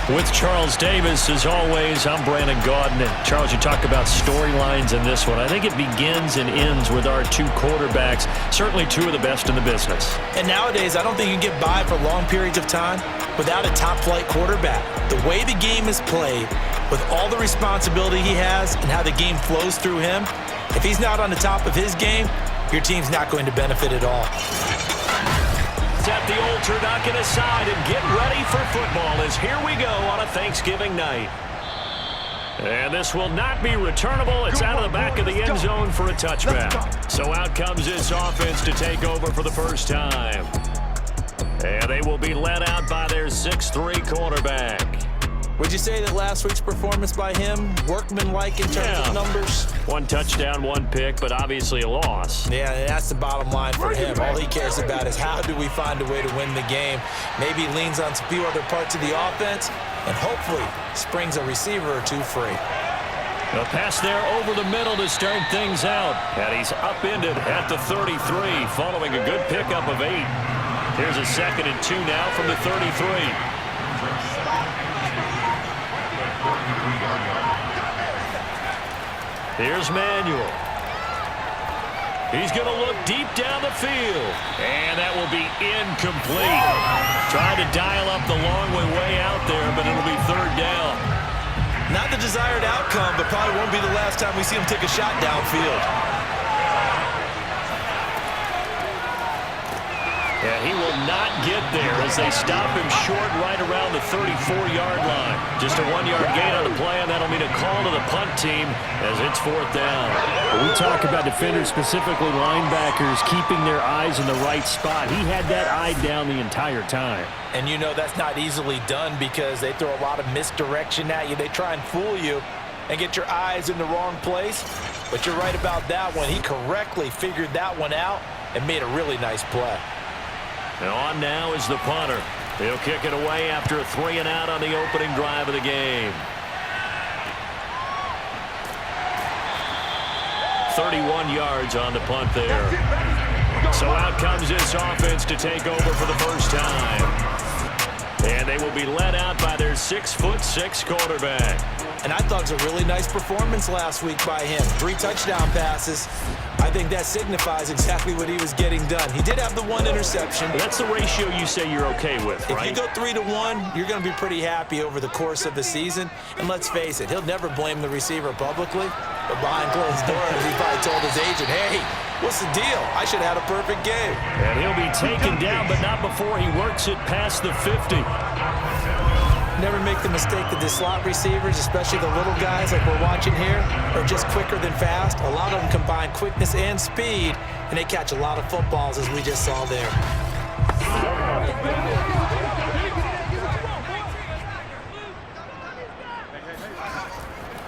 With Charles Davis, as always, I'm Brandon Gaudin. And Charles, you talk about storylines in this one. I think it begins and ends with our two quarterbacks, certainly two of the best in the business. And nowadays, I don't think you can get by for long periods of time without a top-flight quarterback. The way the game is played, with all the responsibility he has and how the game flows through him, if he's not on the top of his game, your team's not going to benefit at all. At the old turducken aside and get ready for football as here we go on a Thanksgiving night. And this will not be returnable. It's out of the back of the end zone for a touchback. So out comes this offense to take over for the first time. And they will be led out by their 6'3" quarterback. Would you say that last week's performance by him, workmanlike in terms of numbers? One touchdown, one pick, but obviously a loss. Yeah, that's the bottom line for him. All he cares about is how do we find a way to win the game. Maybe leans on a few other parts of the offense and hopefully springs a receiver or two free. A pass there over the middle to start things out. And he's upended at the 33 following a good pickup of 8. Here's a 2nd and 2 now from the 33. Here's Manuel. He's going to look deep down the field. And that will be incomplete. Trying to dial up the long way out there, but it'll be 3rd down. Not the desired outcome, but probably won't be the last time we see him take a shot downfield. And he will not get there as they stop him short right around the 34-yard line. Just a 1-yard gain on the play, and that'll mean a call to the punt team as it's 4th down. When we talk about defenders, specifically linebackers, keeping their eyes in the right spot. He had that eye down the entire time. And you know that's not easily done because they throw a lot of misdirection at you. They try and fool you and get your eyes in the wrong place. But you're right about that one. He correctly figured that one out and made a really nice play. And on now is the punter. He'll kick it away after a 3-and-out on the opening drive of the game. 31 yards on the punt there. So out comes this offense to take over for the first time. And they will be led out by their 6'6" quarterback. And I thought it was a really nice performance last week by him. 3 touchdown passes. I think that signifies exactly what he was getting done. He did have the 1 interception. That's the ratio you say you're okay with, right? If you go 3-1, you're going to be pretty happy over the course of the season. And let's face it, he'll never blame the receiver publicly. But behind closed doors, he probably told his agent, hey, what's the deal? I should have had a perfect game. And he'll be taken down, but not before he works it past the 50. Never make the mistake that the slot receivers, especially the little guys like we're watching here, are just quicker than fast. A lot of them combine quickness and speed, and they catch a lot of footballs, as we just saw there.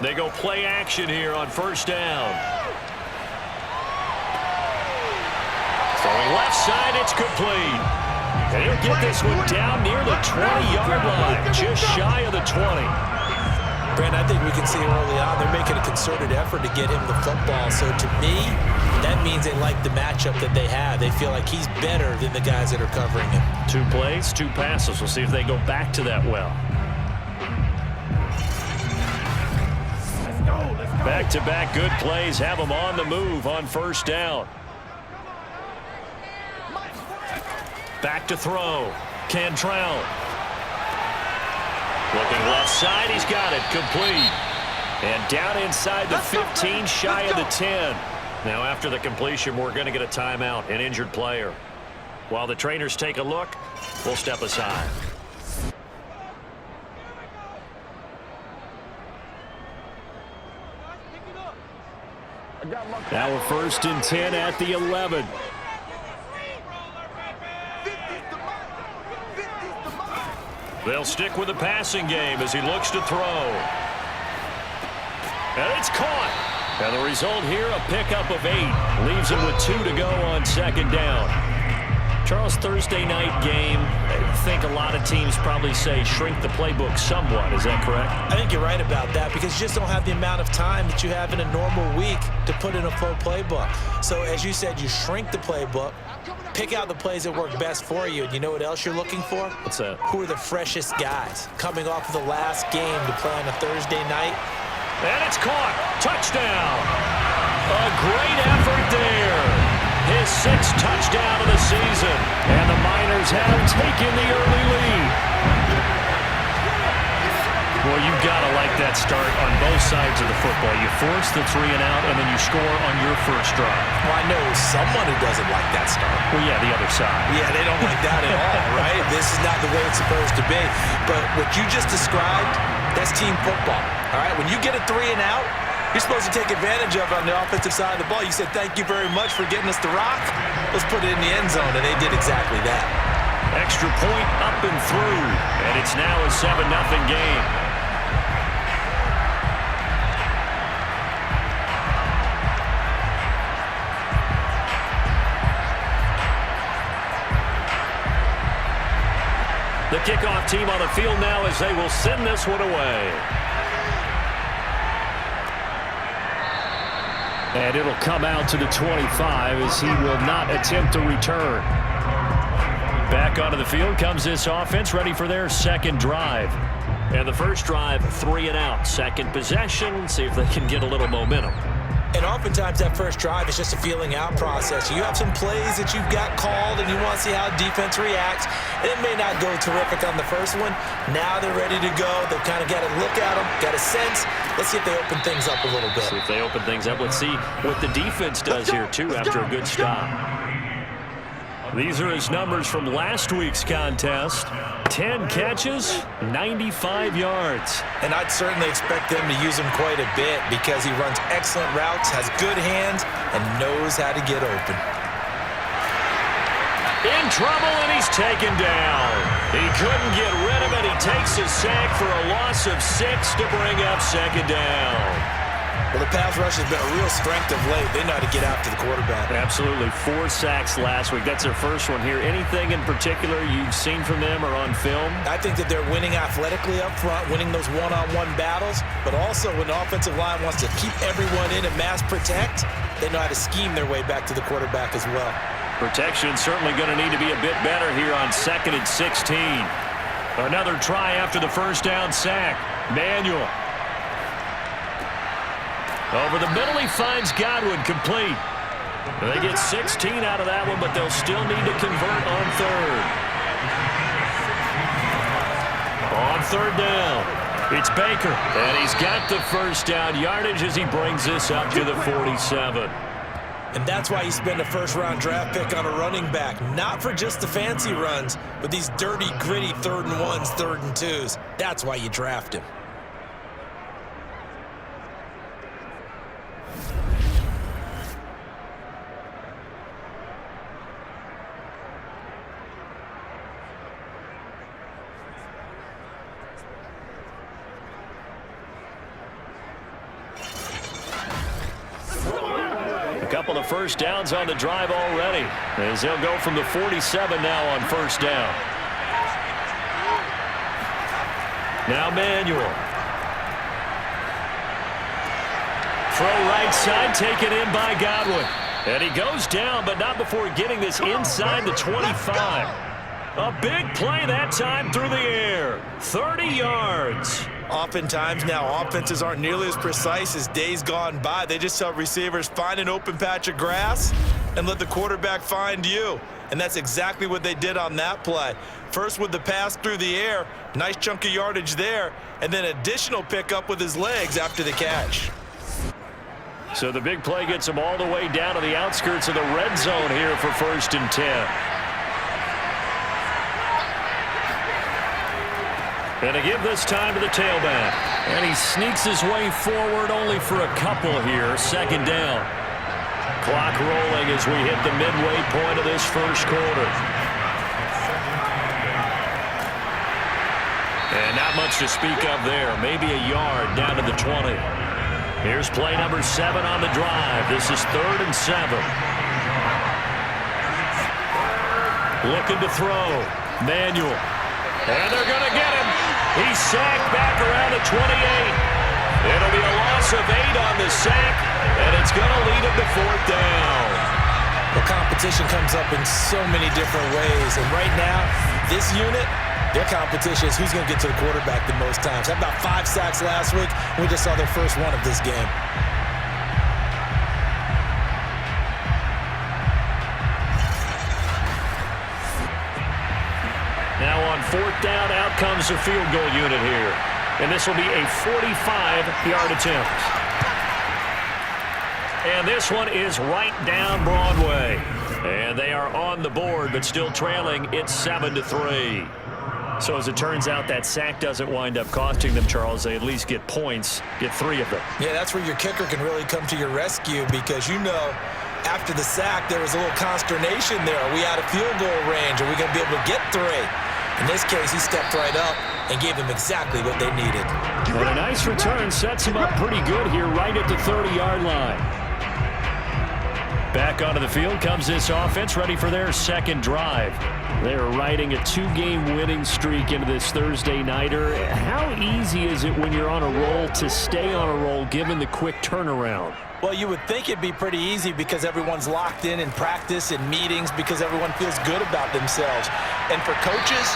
They go play action here on 1st down. Throwing left side, it's complete. And he'll get this one down near the 20-yard line, just shy of the 20. Brent, I think we can see early on they're making a concerted effort to get him the football. So to me, that means they like the matchup that they have. They feel like he's better than the guys that are covering him. 2 plays, 2 passes. We'll see if they go back to that well. Back-to-back good plays have them on the move on 1st down. Back to throw. Cantrell. Looking left side. He's got it. Complete. And down inside the 15, shy of the 10. Now after the completion, we're going to get a timeout, an injured player. While the trainers take a look, we'll step aside. Now a 1st and 10 at the 11. They'll stick with the passing game as he looks to throw. And it's caught. And the result here, a pickup of 8. Leaves him with 2 to go on 2nd down. Charles, Thursday night game, think a lot of teams probably say shrink the playbook somewhat. Is that correct? I think you're right about that because you just don't have the amount of time that you have in a normal week to put in a full playbook. So as you said, you shrink the playbook, pick out the plays that work best for you. And you know what else you're looking for? What's that? Who are the freshest guys coming off of the last game to play on a Thursday night? And it's caught. Touchdown. A great effort there. His 6th touchdown of the season. And the Miners have taken the early lead. Well, you've got to like that start on both sides of the football. You force the 3 and out, and then you score on your first drive. Well, I know someone who doesn't like that start. Well, yeah, the other side. Yeah, they don't like that at all, right? This is not the way it's supposed to be. But what you just described, that's team football, all right? When you get a 3 and out, you're supposed to take advantage of it on the offensive side of the ball. You said, thank you very much for getting us the rock. Let's put it in the end zone, and they did exactly that. Extra point up and through, and it's now a 7-0 game. The kickoff team on the field now as they will send this one away. And it'll come out to the 25 as he will not attempt to return. Back onto the field comes this offense, ready for their second drive. And the first drive, 3 and out. Second possession, see if they can get a little momentum. And oftentimes that first drive is just a feeling out process. You have some plays that you've got called and you want to see how defense reacts. And it may not go terrific on the first one. Now they're ready to go. They've kind of got to look at them, got a sense. Let's see if they open things up a little bit. See if they open things up. Let's see what the defense does here, too, after a good stop. These are his numbers from last week's contest. 10 catches, 95 yards. And I'd certainly expect them to use him quite a bit because he runs excellent routes, has good hands, and knows how to get open. In trouble, and he's taken down. He couldn't get rid of it. He takes a sack for a loss of 6 to bring up second down. Well, the pass rush has been a real strength of late. They know how to get after the quarterback. Absolutely. 4 sacks last week. That's their first one here. Anything in particular you've seen from them or on film? I think that they're winning athletically up front, winning those one-on-one battles, but also when the offensive line wants to keep everyone in and mass protect, they know how to scheme their way back to the quarterback as well. Protection certainly going to need to be a bit better here on 2nd and 16. Another try after the first down sack. Manuel. Over the middle, he finds Godwin complete. They get 16 out of that one, but they'll still need to convert on 3rd. On 3rd down, it's Baker, and he's got the first down yardage as he brings this up to the 47. And that's why you spend a first-round draft pick on a running back, not for just the fancy runs, but these dirty, gritty 3rd and 1s, 3rd and 2s. That's why you draft him. A couple of first downs on the drive already, as they'll go from the 47 now on first down. Now Manuel. Throw right side, taken in by Godwin. And he goes down, but not before getting this inside the 25. A big play that time through the air. 30 yards. Oftentimes now, offenses aren't nearly as precise as days gone by. They just tell receivers, find an open patch of grass and let the quarterback find you. And that's exactly what they did on that play. First with the pass through the air, nice chunk of yardage there, and then additional pickup with his legs after the catch. So the big play gets him all the way down to the outskirts of the red zone here for 1st and 10. And to give this time to the tailback. And he sneaks his way forward only for a couple here. 2nd down. Clock rolling as we hit the midway point of this first quarter. And not much to speak of there. Maybe a yard down to the 20. Here's play number 7 on the drive. This is 3rd and 7. Looking to throw. Manuel. And they're going to get him. He's sacked back around the 28. It'll be a loss of 8 on the sack, and it's going to lead him to 4th down. The competition comes up in so many different ways, and right now, this unit, their competition is who's going to get to the quarterback the most times. Had about 5 sacks last week. We just saw their first one of this game. Now on 4th down, out comes the field goal unit here. And this will be a 45-yard attempt. And this one is right down Broadway. And they are on the board, but still trailing. It's 7-3. So as it turns out, that sack doesn't wind up costing them, Charles. They at least get points, get 3 of them. Yeah, that's where your kicker can really come to your rescue because, you know, after the sack, there was a little consternation there. Are we out of field goal range? Are we going to be able to get 3? In this case, he stepped right up and gave them exactly what they needed. And a nice return sets him up pretty good here right at the 30-yard line. Back onto the field comes this offense, ready for their second drive. They're riding a 2-game winning streak into this Thursday nighter. How easy is it when you're on a roll to stay on a roll given the quick turnaround? Well, you would think it'd be pretty easy because everyone's locked in practice and meetings because everyone feels good about themselves. And for coaches,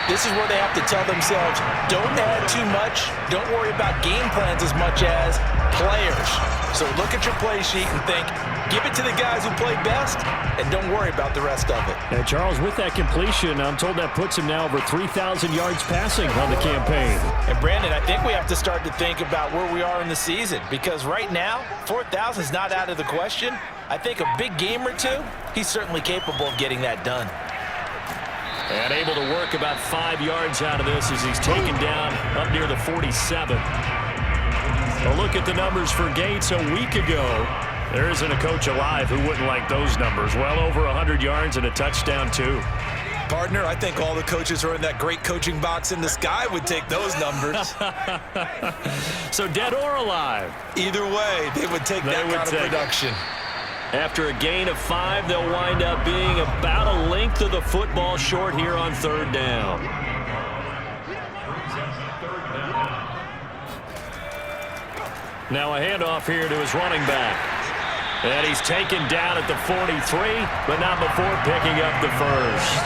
this is where they have to tell themselves, don't add too much, don't worry about game plans as much as players. So look at your play sheet and think, give it to the guys who play best, and don't worry about the rest of it. And Charles, with that completion, I'm told that puts him now over 3,000 yards passing on the campaign. And Brandon, I think we have to start to think about where we are in the season because right now, 4,000 is not out of the question. I think a big game or two, he's certainly capable of getting that done. And able to work about 5 yards out of this as he's taken down up near the 47. A look at the numbers for Gates a week ago. There isn't a coach alive who wouldn't like those numbers. Well over 100 yards and a touchdown, too. Partner, I think all the coaches who are in that great coaching box in the sky would take those numbers. So dead or alive? Either way, they would take that kind of production. After a gain of 5, they'll wind up being about a length of the football short here on 3rd down. Now a handoff here to his running back. And he's taken down at the 43, but not before picking up the first.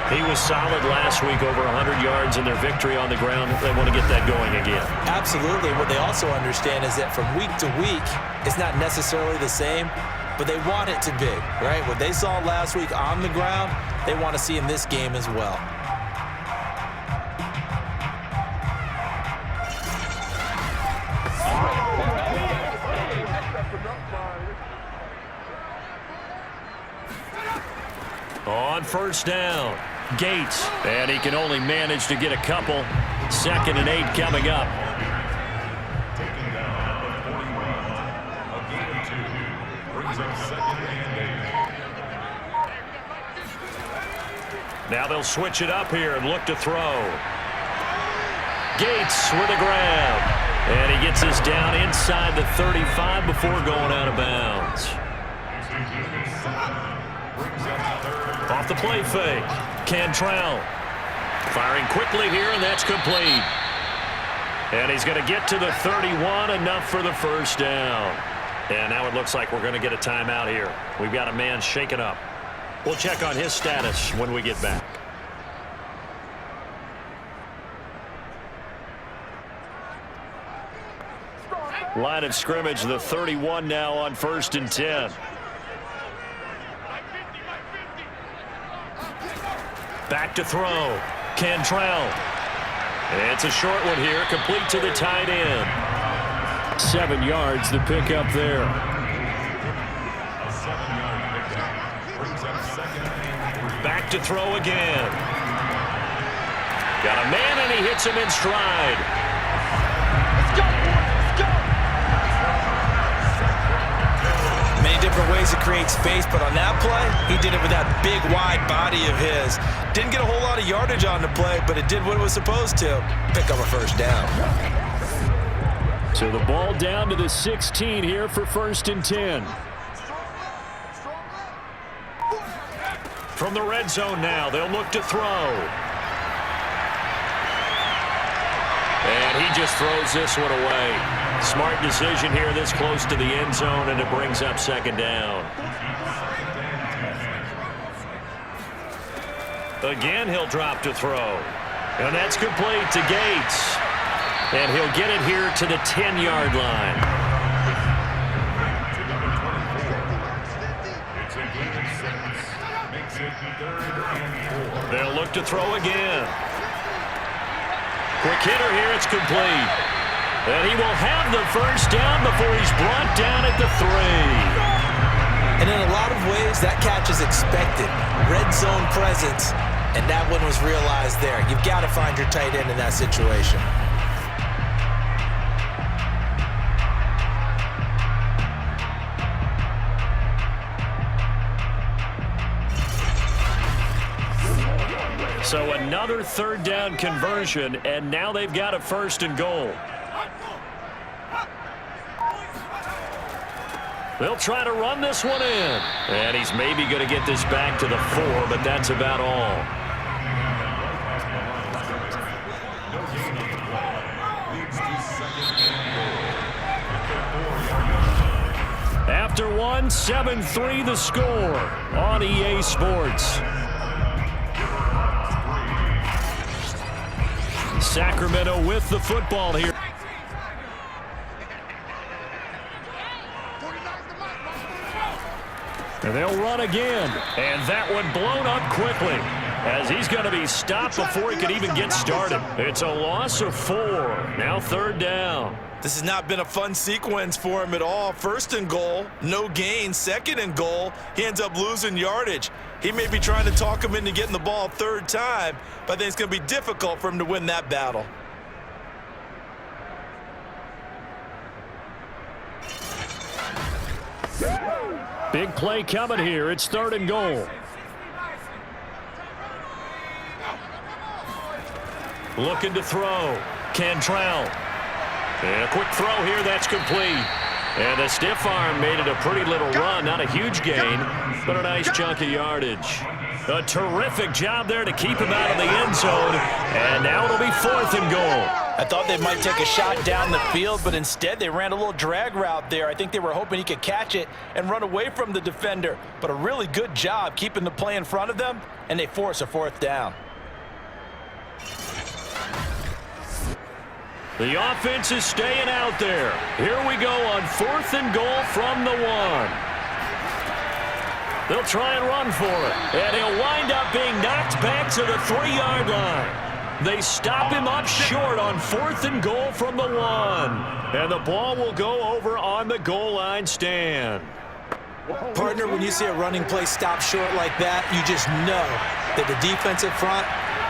He was solid last week, over 100 yards in their victory on the ground. They want to get that going again. Absolutely. What they also understand is that from week to week, it's not necessarily the same, but they want it to be, right? What they saw last week on the ground, they want to see in this game as well. On 1st down, Gates, and he can only manage to get a couple. 2nd and 8 coming up. Now they'll switch it up here and look to throw. Gates with a grab, and he gets us down inside the 35 before going out of bounds. Off the play fake, Cantrell firing quickly here, and that's complete. And he's going to get to the 31, enough for the 1st down. And now it looks like we're going to get a timeout here. We've got a man shaken up. We'll check on his status when we get back. Line of scrimmage, the 31 now on 1st and 10. Back to throw. Cantrell. It's a short one here, complete to the tight end. 7 yards to pick up there. Back to throw again. Got a man, and he hits him in stride. Many different ways to create space, but on that play, he did it with that big, wide body of his. Didn't get a whole lot of yardage on the play, but it did what it was supposed to. Pick up a 1st down. So the ball down to the 16 here for 1st and 10. From the red zone now, they'll look to throw. And he just throws this one away. Smart decision here this close to the end zone, and it brings up second down. Again, he'll drop to throw. And that's complete to Gates. And he'll get it here to the 10-yard line. They'll look to throw again. Quick hitter here, it's complete. And he will have the first down before he's brought down at the 3. And in a lot of ways, that catch is expected. Red zone presence, and that one was realized there. You've got to find your tight end in that situation. So another third down conversion, and now they've got a 1st and goal. They'll try to run this one in. And he's maybe going to get this back to the 4, but that's about all. After one, 7-3 the score on EA Sports. Sacramento with the football here. And they'll run again. And that one blown up quickly as he's going to be stopped before he can even get started. It's a loss of 4. Now 3rd down. This has not been a fun sequence for him at all. 1st and goal, no gain. 2nd and goal, he ends up losing yardage. He may be trying to talk him into getting the ball 3rd time, but I think it's going to be difficult for him to win that battle. Big play coming here. It's 3rd and goal. Looking to throw. Cantrell. And a quick throw here. That's complete. And the stiff arm made it a pretty little run. Not a huge gain, but a nice chunk of yardage. A terrific job there to keep him out of the end zone. And now it'll be 4th and goal. I thought they might take a shot down the field, but instead they ran a little drag route there. I think they were hoping he could catch it and run away from the defender. But a really good job keeping the play in front of them, and they force a 4th down. The offense is staying out there. Here we go on 4th and goal from the 1. They'll try and run for it. And he'll wind up being knocked back to the 3-yard line. They stop him up short on 4th and goal from the 1. And the ball will go over on the goal line stand. Partner, when you see a running play stop short like that, you just know that the defensive front,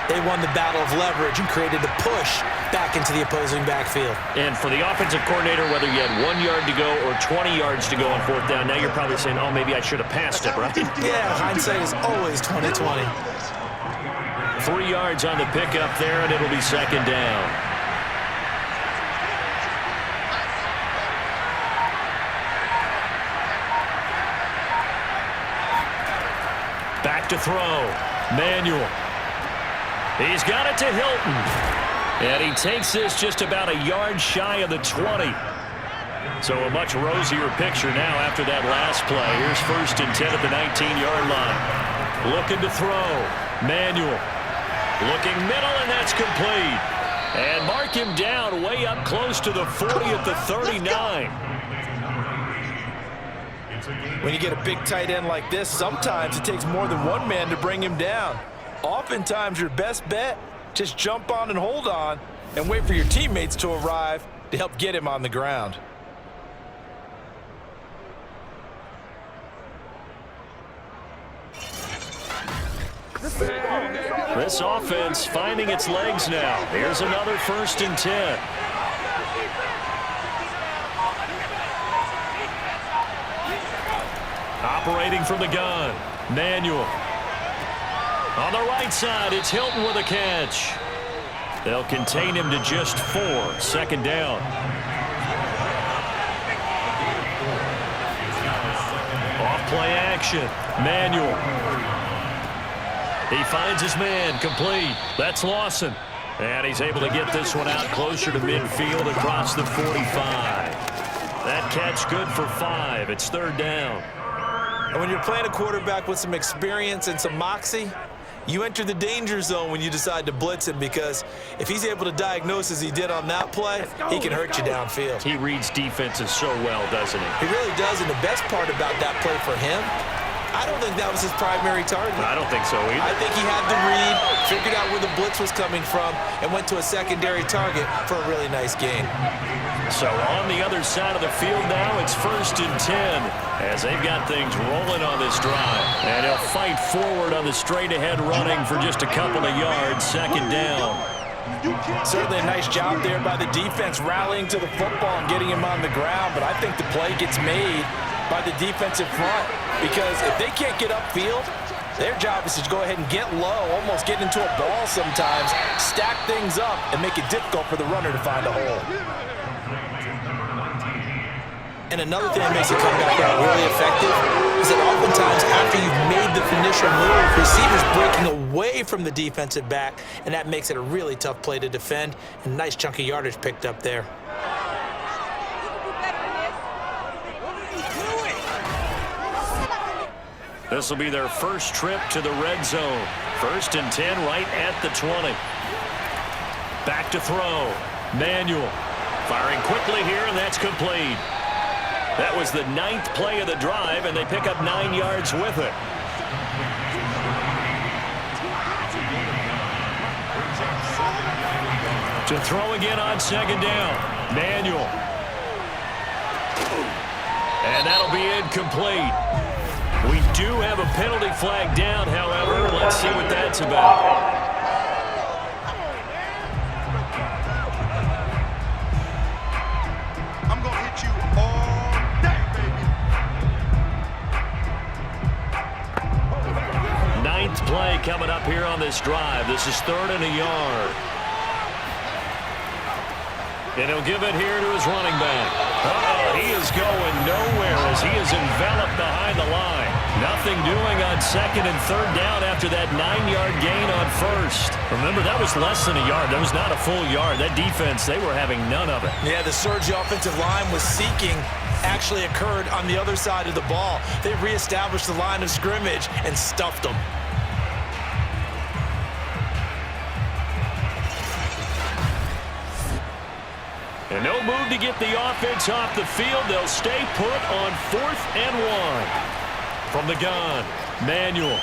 they won the battle of leverage and created a push back into the opposing backfield. And for the offensive coordinator, whether you had 1 yard to go or 20 yards to go on 4th down, now you're probably saying, oh, maybe I should have passed it, right? Yeah, hindsight is always 20/20. 3 yards on the pickup there, and it'll be 2nd down. Back to throw. Manuel. He's got it to Hilton. And he takes this just about a yard shy of the 20. So a much rosier picture now after that last play. Here's 1st and 10 at the 19-yard line. Looking to throw. Manuel. Looking middle, and that's complete. And mark him down way up close to the 40 at the 39. When you get a big tight end like this, sometimes it takes more than one man to bring him down. Oftentimes, your best bet, just jump on and hold on and wait for your teammates to arrive to help get him on the ground. This offense finding its legs now. Here's another 1st and 10. Operating from the gun. Manuel. On the right side, it's Hilton with a catch. They'll contain him to just 4. 2nd down. Off play action. Manuel. He finds his man, complete. That's Lawson. And he's able to get this one out closer to midfield across the 45. That catch good for 5. It's third down. And when you're playing a quarterback with some experience and some moxie, you enter the danger zone when you decide to blitz him, because if he's able to diagnose as he did on that play, he can hurt you downfield. He reads defenses so well, doesn't he? He really does, and the best part about that play for him, I don't think that was his primary target. I don't think so either. I think he had the read, figured out where the blitz was coming from, and went to a secondary target for a really nice gain. So on the other side of the field now, it's 1st and 10 as they've got things rolling on this drive. And he'll fight forward on the straight-ahead running for just a couple of yards, 2nd down. Certainly a nice job there by the defense rallying to the football and getting him on the ground, but I think the play gets made by the defensive front, because if they can't get upfield, their job is to go ahead and get low, almost get into a ball sometimes, stack things up, and make it difficult for the runner to find a hole. And another thing that makes a comeback really effective is that oftentimes after you've made the initial move, receivers breaking away from the defensive back, and that makes it a really tough play to defend, and a nice chunk of yardage picked up there. This will be their first trip to the red zone. 1st and 10 right at the 20. Back to throw. Manuel firing quickly here, and that's complete. That was the 9th play of the drive, and they pick up 9 yards with it. To throw again on 2nd down. Manuel. And that'll be incomplete. We do have a penalty flag down, however. Let's see what that's about. I'm going to hit you all day, baby. 9th play coming up here on this drive. This is 3rd and a yard. And he'll give it here to his running back. He is going nowhere as he is enveloped behind the line. Nothing doing on 2nd and 3rd down after that 9-yard gain on 1st. Remember, that was less than a yard. That was not a full yard. That defense, they were having none of it. Yeah, the surge the offensive line was seeking actually occurred on the other side of the ball. They reestablished the line of scrimmage and stuffed them. And no move to get the offense off the field. They'll stay put on 4th and 1. From the gun, Manuel.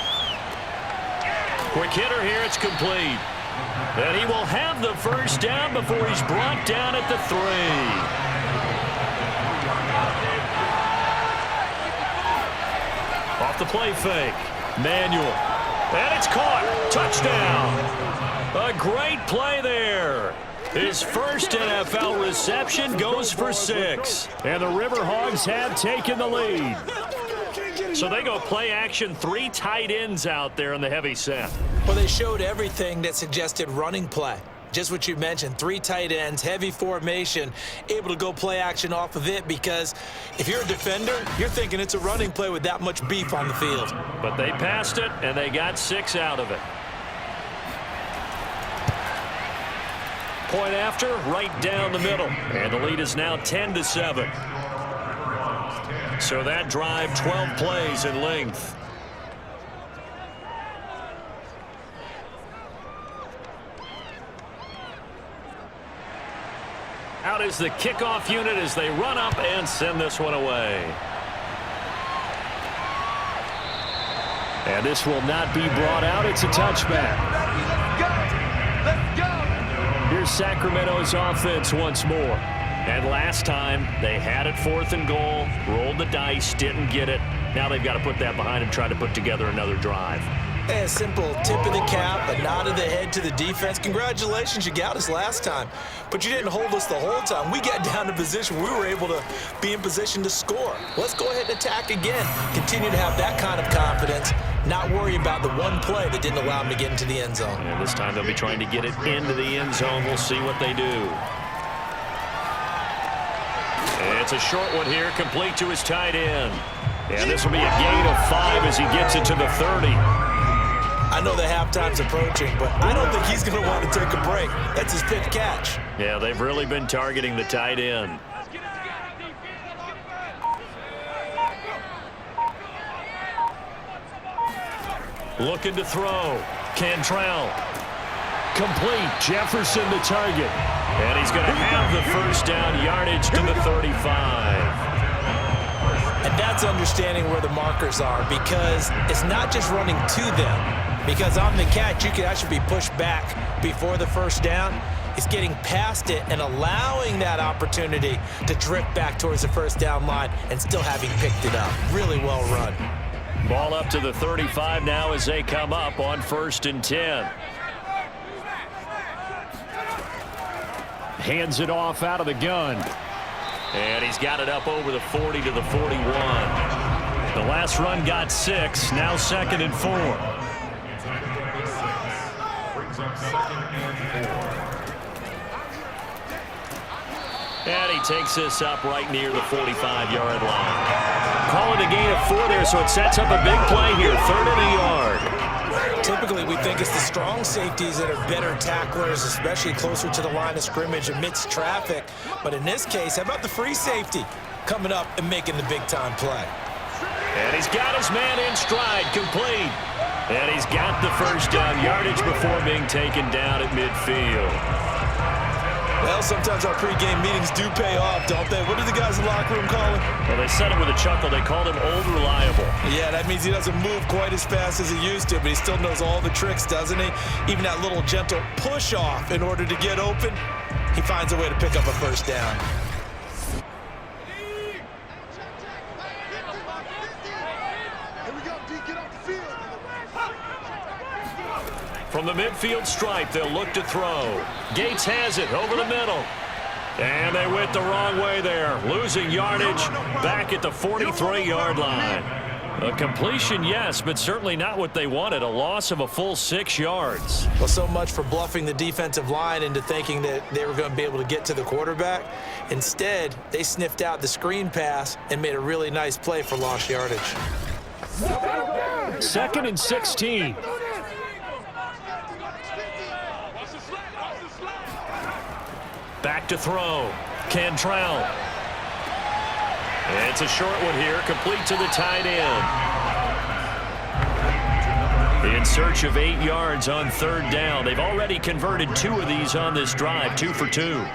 Quick hitter here, it's complete. And he will have the first down before he's brought down at the 3. Off the play fake, Manuel. And it's caught. Touchdown. A great play there. His first NFL reception goes for 6. And the River Hogs have taken the lead. So they go play action, 3 tight ends out there in the heavy set. Well, they showed everything that suggested running play. Just what you mentioned, 3 tight ends, heavy formation, able to go play action off of it, because if you're a defender, you're thinking it's a running play with that much beef on the field. But they passed it, and they got 6 out of it. Point after, right down the middle. And the lead is now 10-7. So that drive, 12 plays in length. Out is the kickoff unit as they run up and send this one away. And this will not be brought out. It's a touchback. Let's go. Here's Sacramento's offense once more. And last time, they had it 4th and goal, rolled the dice, didn't get it. Now they've got to put that behind them, try to put together another drive. A simple tip of the cap, a nod of the head to the defense. Congratulations, you got us last time. But you didn't hold us the whole time. We got down to position. We were able to be in position to score. Let's go ahead and attack again. Continue to have that kind of confidence. Not worry about the one play that didn't allow them to get into the end zone. And this time they'll be trying to get it into the end zone. We'll see what they do. And it's a short one here, complete to his tight end. And this will be a gain of 5 as he gets it to the 30. I know the halftime's approaching, but I don't think he's going to want to take a break. That's his 5th catch. Yeah, they've really been targeting the tight end. Looking to throw. Cantrell. Complete. Jefferson to target. And he's going to have the first down, yardage to the 35. And that's understanding where the markers are, because it's not just running to them. Because on the catch, you can actually be pushed back before the first down. It's getting past it and allowing that opportunity to drift back towards the first down line and still having picked it up. Really well run. Ball up to the 35 now as they come up on 1st and 10. Hands it off out of the gun. And he's got it up over the 40 to the 41. The last run got 6. Now 2nd and 4. And he takes this up right near the 45-yard line. Call it a gain of 4 there, so it sets up a big play here. 3rd and a yard. Typically, we think it's the strong safeties that are better tacklers, especially closer to the line of scrimmage amidst traffic. But in this case, how about the free safety coming up and making the big-time play? And he's got his man in stride, complete. And he's got the first down, yardage before being taken down at midfield. Well, sometimes our pregame meetings do pay off, don't they? What do the guys in the locker room call him? Well, they said it with a chuckle. They called him Old Reliable. Yeah, that means he doesn't move quite as fast as he used to, but he still knows all the tricks, doesn't he? Even that little gentle push-off in order to get open, he finds a way to pick up a first down. From the midfield stripe, they'll look to throw. Gates has it over the middle. And they went the wrong way there. Losing yardage back at the 43-yard line. A completion, yes, but certainly not what they wanted. A loss of a full 6 yards. Well, so much for bluffing the defensive line into thinking that they were going to be able to get to the quarterback. Instead, they sniffed out the screen pass and made a really nice play for lost yardage. 2nd and 16. Back to throw. Cantrell. It's a short one here, complete to the tight end. In search of 8 yards on 3rd down. They've already converted 2 of these on this drive, 2 for 2.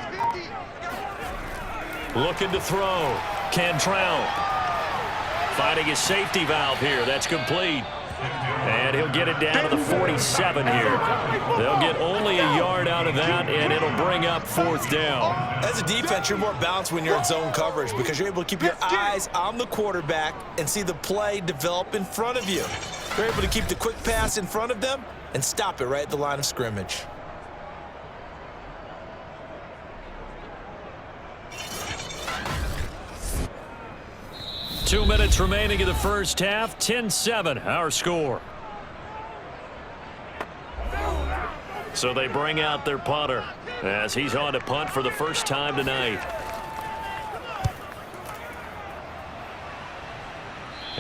Looking to throw. Cantrell. Finding his safety valve here. That's complete. And he'll get it down to the 47 here. They'll get only a yard out of that, and it'll bring up 4th down. As a defense, you're more balanced when you're in zone coverage because you're able to keep your eyes on the quarterback and see the play develop in front of you. You're able to keep the quick pass in front of them and stop it right at the line of scrimmage. Two minutes remaining in the first half. 10-7, our score. So they bring out their punter as he's on to punt for the first time tonight.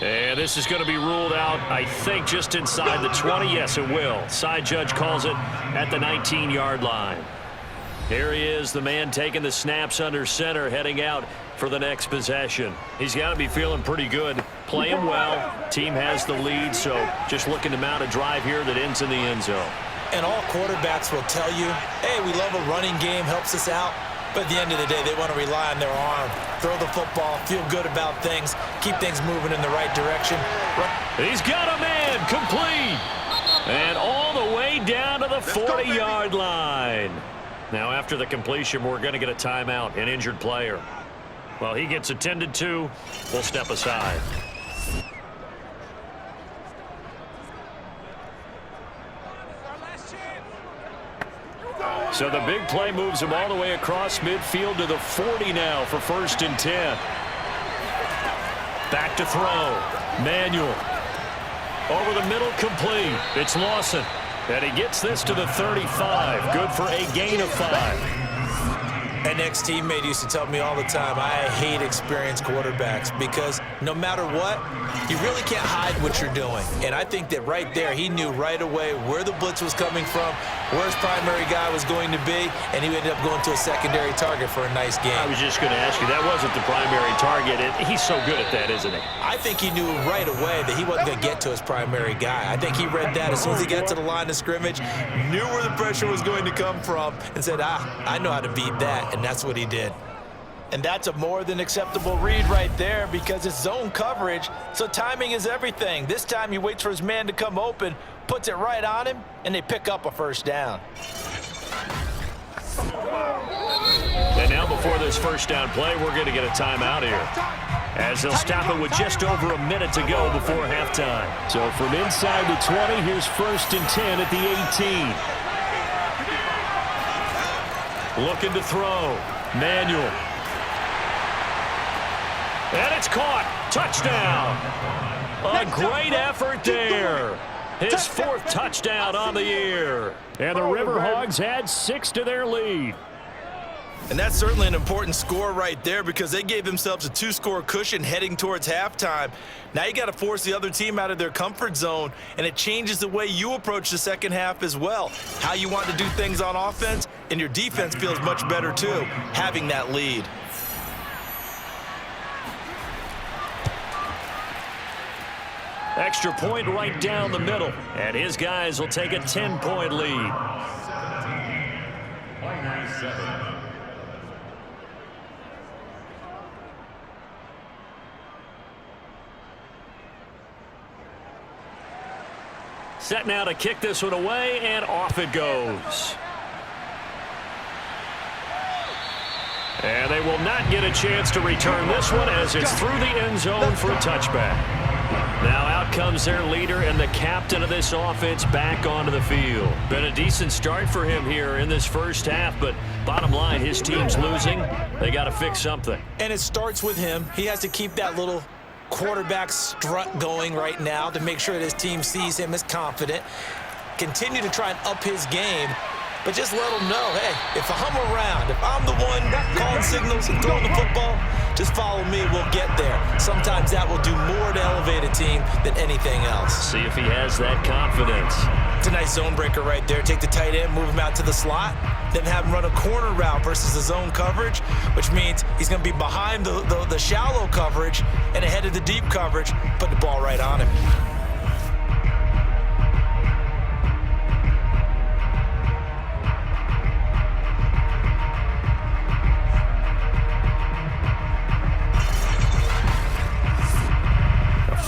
And this is going to be ruled out, I think, just inside the 20. Yes, it will. Side judge calls it at the 19-yard line. Here he is, the man taking the snaps under center, heading out for the next possession. He's got to be feeling pretty good. Playing well. Team has the lead, so just looking to mount a drive here that ends in the end zone. And all quarterbacks will tell you, hey, we love a running game, helps us out. But at the end of the day, they want to rely on their arm. Throw the football, feel good about things, keep things moving in the right direction. He's got a man, complete. And all the way down to the 40-yard line. Now, after the completion, we're going to get a timeout, an injured player. Well, he gets attended to. We'll step aside. So the big play moves him all the way across midfield to the 40 now for 1st and 10. Back to throw. Manuel. Over the middle, complete. It's Lawson. And he gets this to the 35. Good for a gain of 5. An ex-teammate used to tell me all the time, I hate experienced quarterbacks because no matter what, you really can't hide what you're doing. And I think that right there, he knew right away where the blitz was coming from, where his primary guy was going to be, and he ended up going to a secondary target for a nice game. I was just going to ask you, that wasn't the primary target. He's so good at that, isn't he? I think he knew right away that he wasn't going to get to his primary guy. I think he read that as soon as he got to the line of scrimmage, knew where the pressure was going to come from, and said, I know how to beat that, and that's what he did. And that's a more than acceptable read right there because it's zone coverage, so timing is everything. This time he waits for his man to come open, puts it right on him, and they pick up a first down. And now before this first down play, we're going to get a timeout here, as they'll stop it with just over a minute to go before halftime. So from inside the 20, here's 1st and 10 at the 18. Looking to throw. Manuel. And it's caught. Touchdown. A great effort there. His 4th touchdown on the year. And the River Hogs add 6 to their lead. And that's certainly an important score right there because they gave themselves a 2-score cushion heading towards halftime. Now you got to force the other team out of their comfort zone, and it changes the way you approach the second half as well. How you want to do things on offense, and your defense feels much better too, having that lead. Extra point right down the middle, and his guys will take a 10-point lead. Set now to kick this one away, and off it goes. And they will not get a chance to return this one as it's through the end zone for a touchback. Now out comes their leader and the captain of this offense back onto the field. Been a decent start for him here in this first half, but bottom line, his team's losing. They got to fix something. And it starts with him. He has to keep that little quarterback strut going right now to make sure that his team sees him as confident. Continue to try and up his game, but just let him know, hey, if I'm around, if I'm the one calling signals and throwing the football, just follow me, we'll get there. Sometimes that will do more to elevate a team than anything else. See if he has that confidence. It's a nice zone breaker right there. Take the tight end, move him out to the slot, then have him run a corner route versus the zone coverage, which means he's going to be behind the shallow coverage and ahead of the deep coverage, put the ball right on him.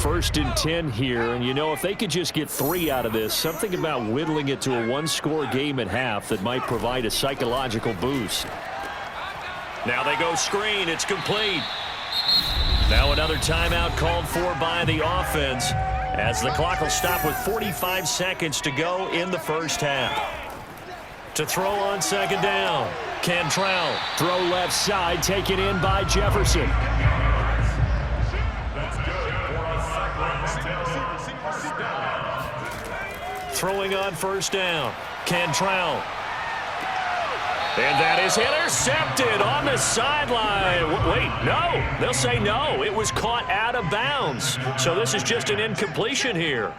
First and 10 here, and you know, if they could just get 3 out of this, something about whittling it to a 1-score game at half that might provide a psychological boost. Now they go screen. It's complete. Now another timeout called for by the offense as the clock will stop with 45 seconds to go in the first half. To throw on second down, Cantrell. Throw left side, taken in by Jefferson. Throwing on first down, Cantrell. And that is intercepted on the sideline. Wait, no. They'll say no. It was caught out of bounds. So this is just an incompletion here.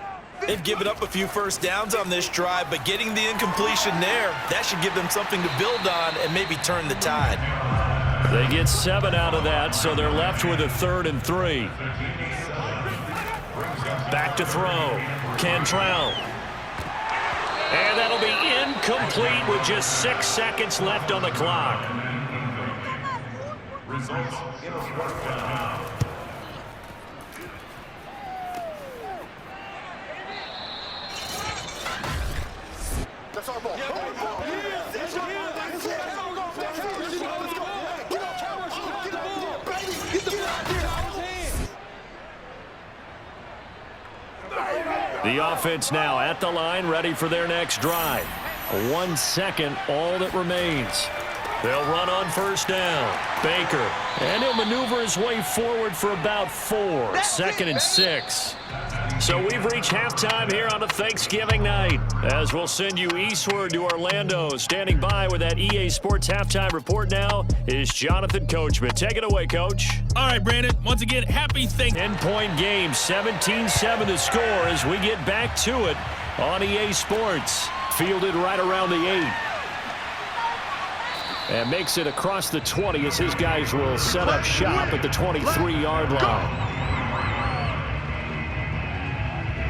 They've given up a few first downs on this drive, but getting the incompletion there, that should give them something to build on and maybe turn the tide. They get 7 out of that, so they're left with a 3rd and 3. Back to throw, Cantrell. And that'll be incomplete with just 6 seconds left on the clock. That's our ball. The offense now at the line, ready for their next drive. 1 second, all that remains. They'll run on first down. Baker, and he'll maneuver his way forward for about 4. 2nd and 6. So we've reached halftime here on a Thanksgiving night, as we'll send you eastward to Orlando. Standing by with that EA Sports halftime report now is Jonathan Coachman. Take it away, Coach. All right, Brandon. Once again, happy Thanksgiving. 10-point game, 17-7 the score as we get back to it on EA Sports. Fielded right around the 8. And makes it across the 20 as his guys will set up shop at the 23-yard line.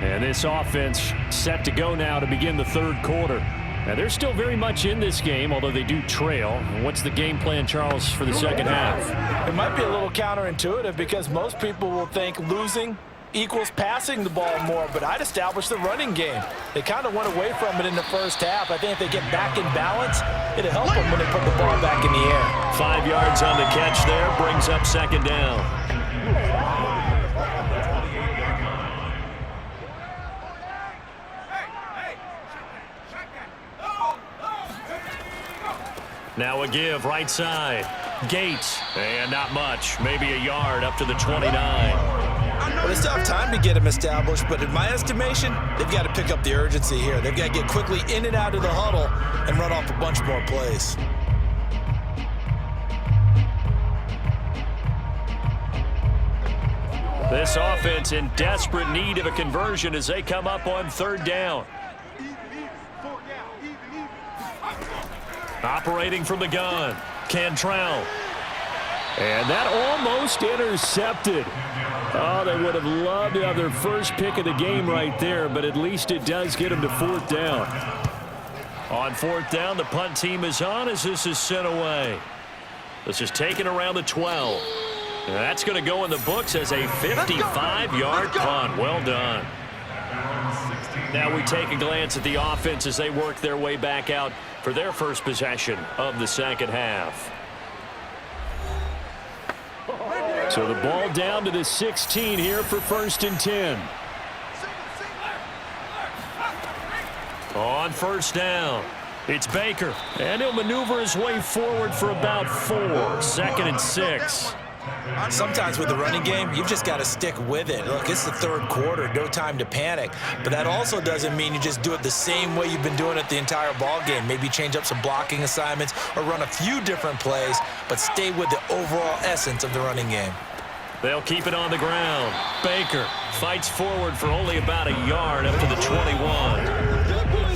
And this offense set to go now to begin the third quarter. Now, they're still very much in this game, although they do trail. What's the game plan, Charles, for the second half? It might be a little counterintuitive because most people will think losing equals passing the ball more, but I'd establish the running game. They kind of went away from it in the first half. I think if they get back in balance, it'll help them when they put the ball back in the air. 5 yards on the catch there, brings up second down. Now a give, right side. Gates, and not much. Maybe a yard up to the 29. Well, they still have time to get him established, but in my estimation, they've got to pick up the urgency here. They've got to get quickly in and out of the huddle and run off a bunch more plays. This offense in desperate need of a conversion as they come up on third down. Operating from the gun, Cantrell. And that almost intercepted. Oh, they would have loved to have their first pick of the game right there, but at least it does get them to fourth down. On fourth down, the punt team is on as this is sent away. This is taken around the 12. And that's going to go in the books as a 55-yard punt. Well done. Now we take a glance at the offense as they work their way back out for their first possession of the second half. So the ball down to the 16 here for 1st and 10. On first down, it's Baker, and he'll maneuver his way forward for about 4. 2nd and 6. Sometimes with the running game, you've just got to stick with it. Look, it's the third quarter, no time to panic. But that also doesn't mean you just do it the same way you've been doing it the entire ball game. Maybe change up some blocking assignments or run a few different plays, but stay with the overall essence of the running game. They'll keep it on the ground. Baker fights forward for only about a yard up to the 21.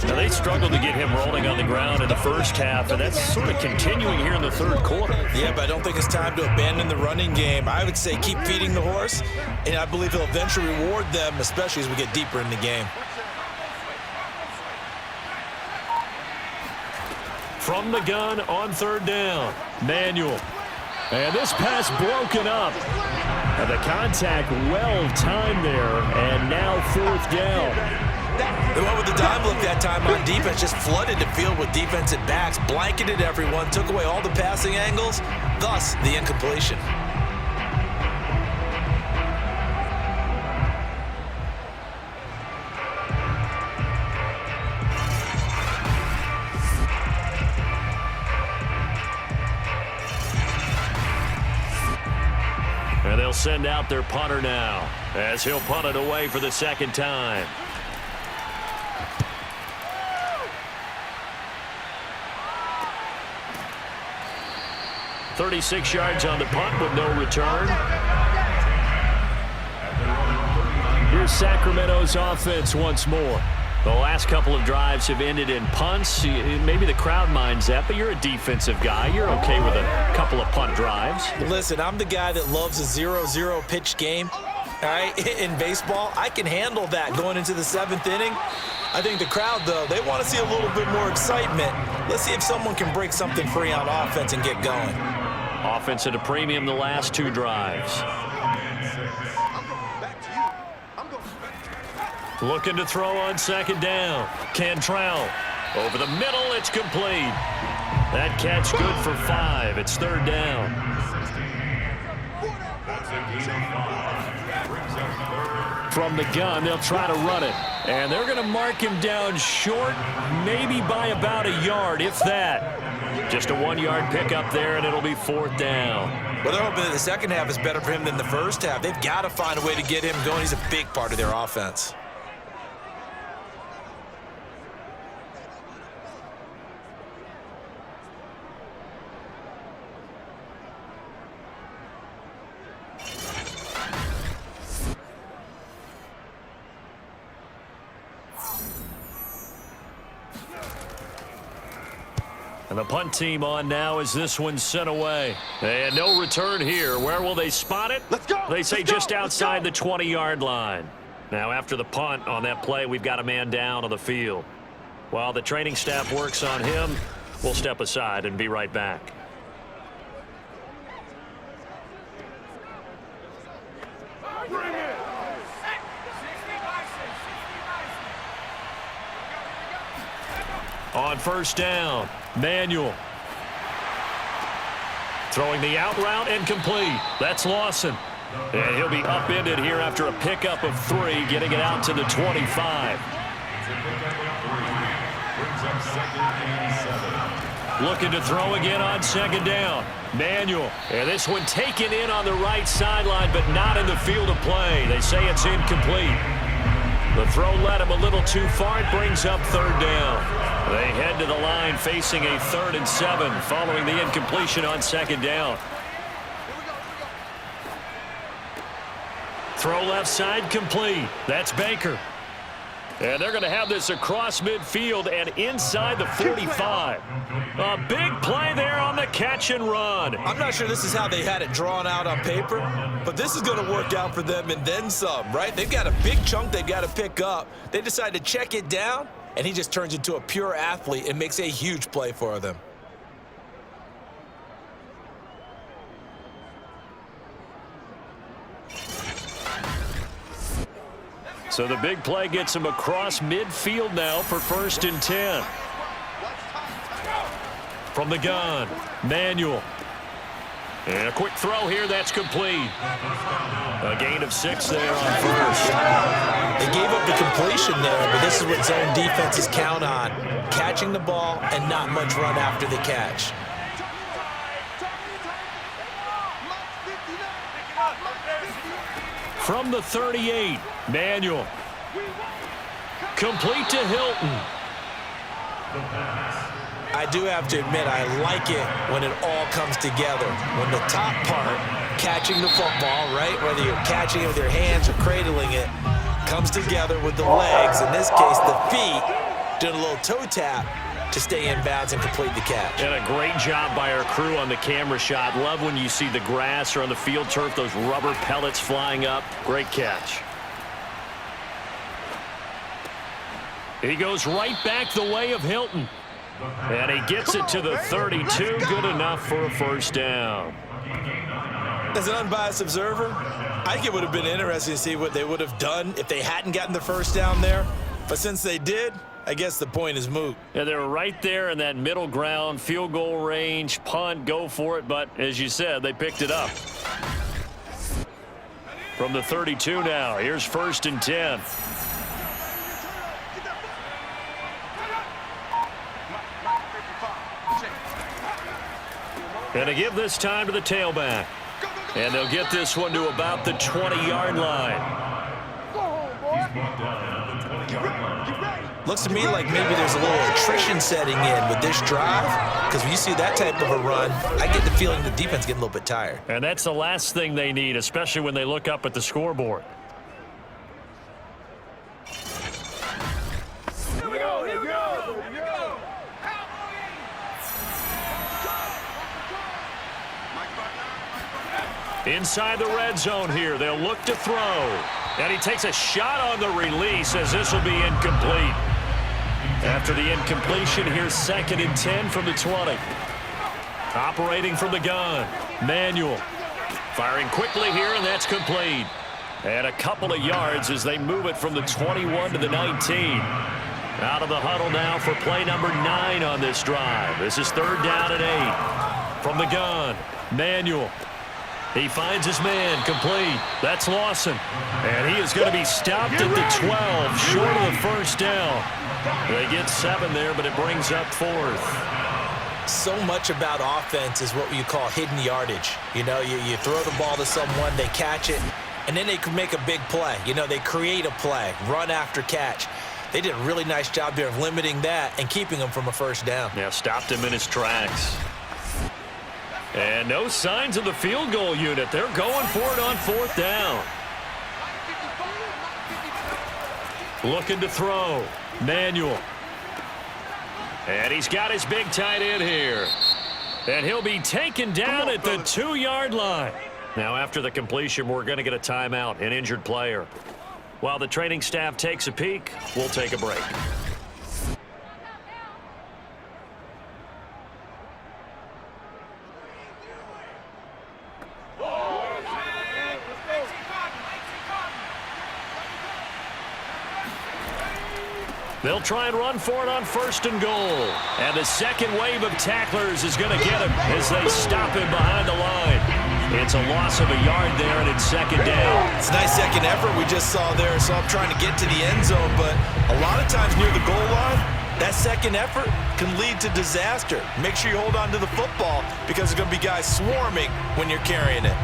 Now, they struggled to get him rolling on the ground in the first half, and that's sort of continuing here in the third quarter. Yeah, but I don't think it's time to abandon the running game. I would say keep feeding the horse, and I believe he'll eventually reward them, especially as we get deeper in the game. From the gun on third down, Manuel. And this pass broken up. And the contact well timed there, and now fourth down. They went with the dime look that time on defense, just flooded the field with defensive backs, blanketed everyone, took away all the passing angles, thus the incompletion. And they'll send out their punter now as he'll punt it away for the second time. .36 yards on the punt with no return. Here's Sacramento's offense once more. The last couple of drives have ended in punts. Maybe the crowd minds that, but you're a defensive guy. You're okay with a couple of punt drives. Listen, I'm the guy that loves a 0-0 pitch game. All right, in baseball, I can handle that going into the 7th inning. I think the crowd, though, they want to see a little bit more excitement. Let's see if someone can break something free on offense and get going. Offense at a premium the last 2 drives. Looking to throw on second down. Cantrell over the middle. It's complete. That catch good for 5. It's third down. From the gun, they'll try to run it. And they're going to mark him down short, maybe by about a yard, if that. Just a 1-yard pickup there, and it'll be 4th down. Well, they're hoping that the second half is better for him than the first half. They've got to find a way to get him going. He's a big part of their offense. And the punt team on now as this one's sent away. And no return here. Where will they spot it? Let's go. They say Let's just go. outside the 20-yard line. Now, after the punt on that play, we've got a man down on the field. While the training staff works on him, we'll step aside and be right back. On 1st down, Manuel. Throwing the out route and complete. That's Lawson. And he'll be upended here after a pickup of 3, getting it out to the 25. Looking to throw again on 2nd down. Manuel. And this one taken in on the right sideline, but not in the field of play. They say it's incomplete. The throw led him a little too far. It brings up 3rd down. They head to the line facing a 3rd and 7 following the incompletion on 2nd down. Throw left side complete. That's Baker. And they're going to have this across midfield and inside the 45. A big play there on the catch and run. I'm not sure this is how they had it drawn out on paper, but this is going to work out for them and then some, right? They've got a big chunk they've got to pick up. They decide to check it down, and he just turns into a pure athlete and makes a huge play for them. So the big play gets him across midfield now for 1st and 10. From the gun, Manuel. And a quick throw here, that's complete. A gain of 6 there on 1st. They gave up the completion there, but this is what zone defenses count on. Catching the ball and not much run after the catch. From the 38, Manuel. Complete to Hilton. I do have to admit, I like it when it all comes together. When the top part, catching the football, right, whether you're catching it with your hands or cradling it, comes together with the legs, in this case the feet, doing a little toe tap to stay in bounds and complete the catch. And a great job by our crew on the camera shot. Love when you see the grass or on the field turf, those rubber pellets flying up. Great catch. He goes right back the way of Hilton. And he gets it to the 32. Good enough for a 1st down. As an unbiased observer, I think it would have been interesting to see what they would have done if they hadn't gotten the 1st down there. But since they did, I guess the point is moot. Yeah, they were right there in that middle ground, field goal range, punt, go for it. But as you said, they picked it up. From the 32 now, here's 1st and 10. And to give this time to the tailback. And they'll get this one to about the 20-yard line. Looks to me like maybe there's a little attrition setting in with this drive, because when you see that type of a run, I get the feeling the defense getting a little bit tired. And that's the last thing they need, especially when they look up at the scoreboard. Here we go, here we go, here we go. Inside the red zone here, they'll look to throw. And he takes a shot on the release as this will be incomplete. After the incompletion, here's 2nd and 10 from the 20. Operating from the gun, Manuel. Firing quickly here, and that's complete. And a couple of yards as they move it from the 21 to the 19. Out of the huddle now for play number 9 on this drive. This is 3rd down and 8. From the gun, Manuel. He finds his man, complete. That's Lawson. And he is going to be stopped at the 12, short of the first down. They get 7 there, but it brings up 4th. So much about offense is what you call hidden yardage. You know, you throw the ball to someone, they catch it, and then they can make a big play. You know, they create a play, run after catch. They did a really nice job there of limiting that and keeping him from a first down. Yeah, stopped him in his tracks. And no signs of the field goal unit. They're going for it on 4th down. Looking to throw. Manuel. And he's got his big tight end here. And he'll be taken down at the 2-yard line. Now, after the completion, we're going to get a timeout, an injured player. While the training staff takes a peek, we'll take a break. They'll try and run for it on 1st and goal. And the second wave of tacklers is going to get him as they stop him behind the line. It's a loss of a yard there, and it's 2nd down. It's a nice second effort we just saw there, so I'm trying to get to the end zone, but a lot of times near the goal line, that second effort can lead to disaster. Make sure you hold on to the football because there's going to be guys swarming when you're carrying it.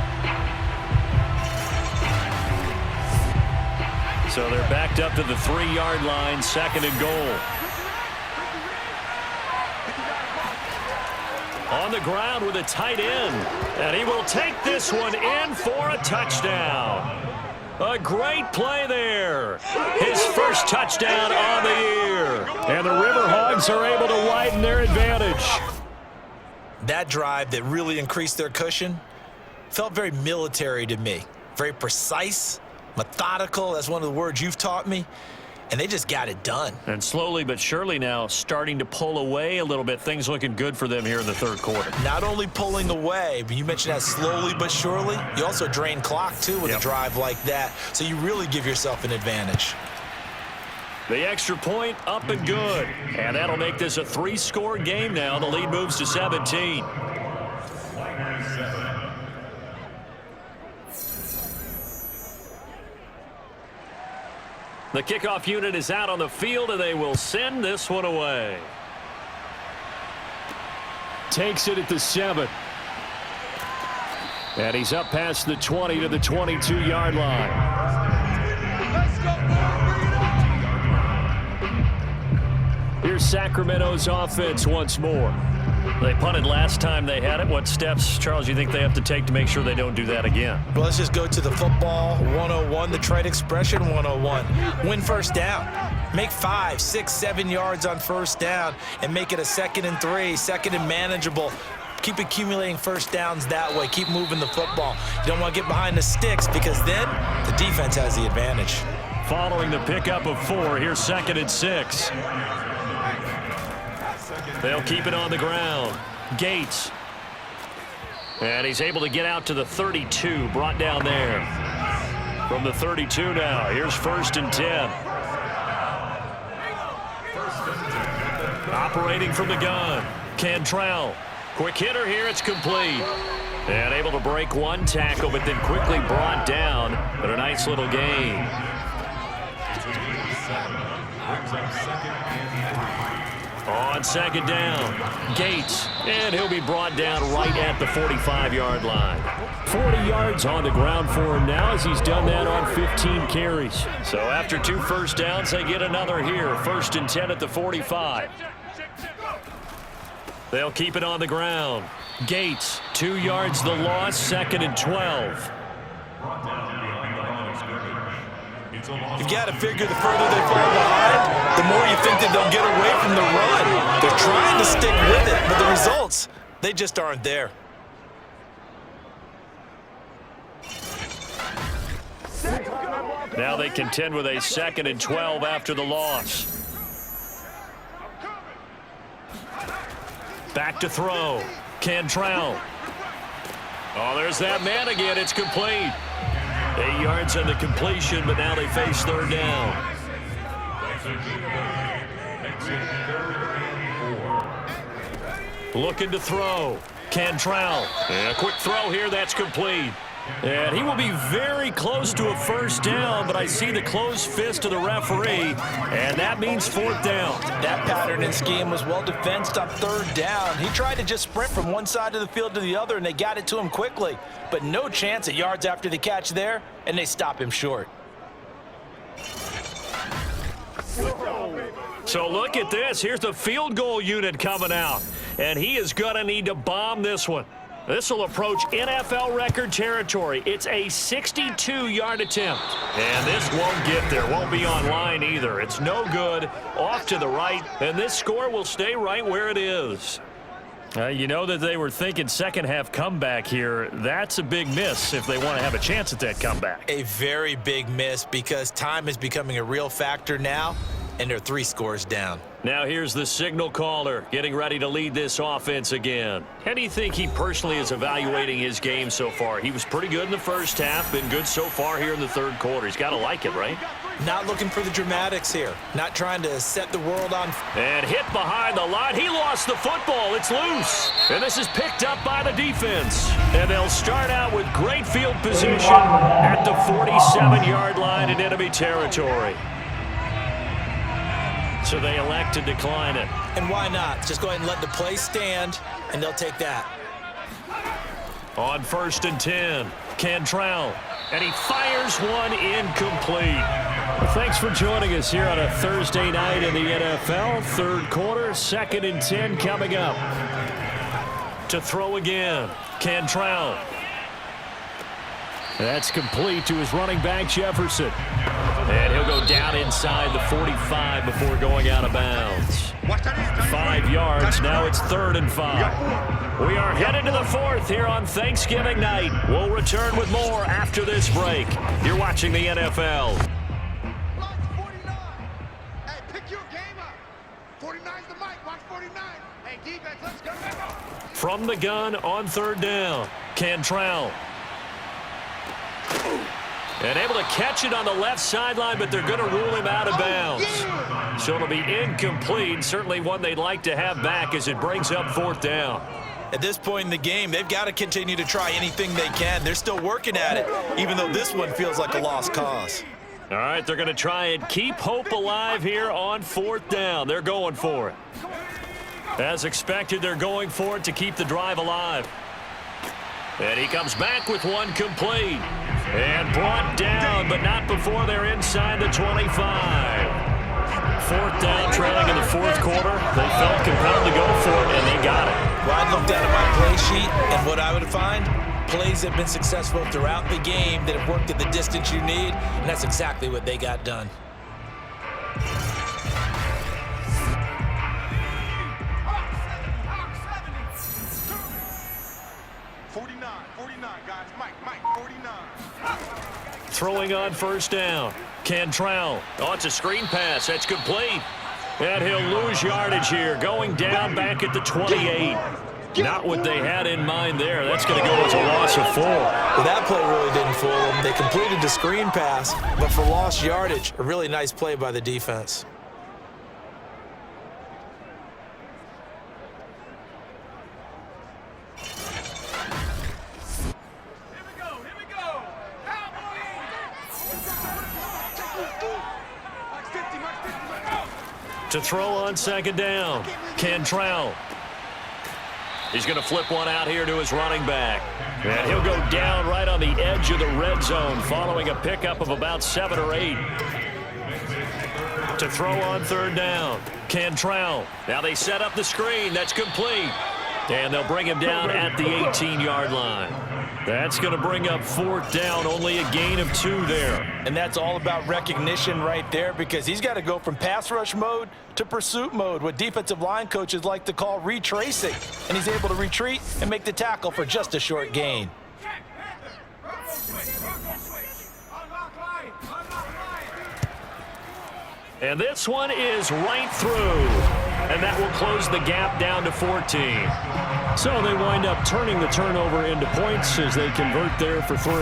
So they're backed up to the 3-yard line, 2nd and goal. On the ground with a tight end, and he will take this one in for a touchdown. A great play there. His first touchdown on the year. And the River Hogs are able to widen their advantage. That drive that really increased their cushion felt very military to me. Very precise, methodical. That's one of the words you've taught me. And they just got it done. And slowly but surely now starting to pull away a little bit. Things looking good for them here in the 3rd quarter. Not only pulling away, but you mentioned that slowly but surely. You also drain clock, too, with a drive like that. So you really give yourself an advantage. The extra point up and good. And that'll make this a 3-score game now. The lead moves to 17. The kickoff unit is out on the field, and they will send this one away. Takes it at the 7. And he's up past the 20 to the 22-yard line. Here's Sacramento's offense once more. They punted last time they had it. What steps, Charles, you think they have to take to make sure they don't do that again? Well, let's just go to the football 101, the trade expression 101. Win first down. Make 5, 6, 7 yards on first down and make it a 2nd and 3, 2nd and manageable. Keep accumulating first downs that way. Keep moving the football. You don't want to get behind the sticks because then the defense has the advantage. Following the pickup of 4, here's 2nd and 6. They'll keep it on the ground. Gates. And he's able to get out to the 32, brought down there. From the 32 now, here's 1st and 10. Operating from the gun, Cantrell. Quick hitter here, it's complete. And able to break one tackle, but then quickly brought down. But a nice little gain. On 2nd down, Gates, and he'll be brought down right at the 45-yard line. 40 yards on the ground for him now as he's done that on 15 carries. So after 2 first downs, they get another here. 1st and 10 at the 45. They'll keep it on the ground. Gates, 2 yards the loss, 2nd and 12. You've got to figure the further they fall behind, the more you think that they'll get away from the run. They're trying to stick with it, but the results, they just aren't there. Now they contend with a 2nd and 12 after the loss. Back to throw. Cantrell. Oh, there's that man again. It's complete. 8 yards on the completion, but now they face 3rd down. Looking to throw. Cantrell. And a quick throw here, that's complete. And he will be very close to a first down, but I see the closed fist of the referee, and that means fourth down. That pattern and scheme was well defensed on third down. He tried to just sprint from one side of the field to the other, and they got it to him quickly. But no chance at yards after the catch there, and they stop him short. So look at this. Here's the field goal unit coming out, and he is going to need to bomb this one. This will approach NFL record territory. It's a 62-yard attempt. And this won't get there. Won't be on line either. It's no good. Off to the right. And this score will stay right where it is. You know that they were thinking second-half comeback here. That's a big miss if they want to have a chance at that comeback. A very big miss because time is becoming a real factor now, and they're 3 scores down. Now here's the signal caller getting ready to lead this offense again. How do you think he personally is evaluating his game so far? He was pretty good in the first half, been good so far here in the third quarter. He's got to like it, right? Not looking for the dramatics here. Not trying to set the world on. And hit behind the line. He lost the football. It's loose. And this is picked up by the defense. And they'll start out with great field position at the 47-yard line in enemy territory. So they elect to decline it. And why not? Just go ahead and let the play stand, and they'll take that. On 1st and 10, Cantrell. And he fires one incomplete. Well, thanks for joining us here on a Thursday night in the NFL. Third quarter, 2nd and 10 coming up. To throw again, Cantrell. That's complete to his running back, Jefferson. And he'll go down inside the 45 before going out of bounds. 5 yards, now it's 3rd and 5. We are headed to the 4th here on Thanksgiving night. We'll return with more after this break. You're watching the NFL. Hey, pick your game up. 49's the mic. Watch 49. Hey, defense, let's go. From the gun on 3rd down, Cantrell. And able to catch it on the left sideline, but they're going to rule him out of bounds. So it'll be incomplete. Certainly one they'd like to have back as it brings up 4th down. At this point in the game, they've got to continue to try anything they can. They're still working at it, even though this one feels like a lost cause. All right, they're going to try and keep hope alive here on 4th down. They're going for it. As expected, they're going for it to keep the drive alive. And he comes back with one complete. And brought down, but not before they're inside the 25. 4th down, trailing in the 4th quarter. They felt compelled to go for it, and they got it. Well, I looked down at my play sheet, and what I would find, plays have been successful throughout the game that have worked at the distance you need, and that's exactly what they got done. Throwing on 1st down. Cantrell. Oh, it's a screen pass. That's complete. And he'll lose yardage here. Going down back at the 28. Not what they had in mind there. That's going to go as a loss of 4. Well, that play really didn't fool them. They completed the screen pass, but for lost yardage, a really nice play by the defense. To throw on 2nd down, Cantrell. He's going to flip one out here to his running back. And he'll go down right on the edge of the red zone following a pickup of about 7 or 8. To throw on 3rd down, Cantrell. Now they set up the screen. That's complete. And they'll bring him down at the 18-yard line. That's going to bring up 4th down, only a gain of 2 there. And that's all about recognition right there because he's got to go from pass rush mode to pursuit mode, what defensive line coaches like to call retracing. And he's able to retreat and make the tackle for just a short gain. And this one is right through. And that will close the gap down to 14. So they wind up turning the turnover into points as they convert there for 3.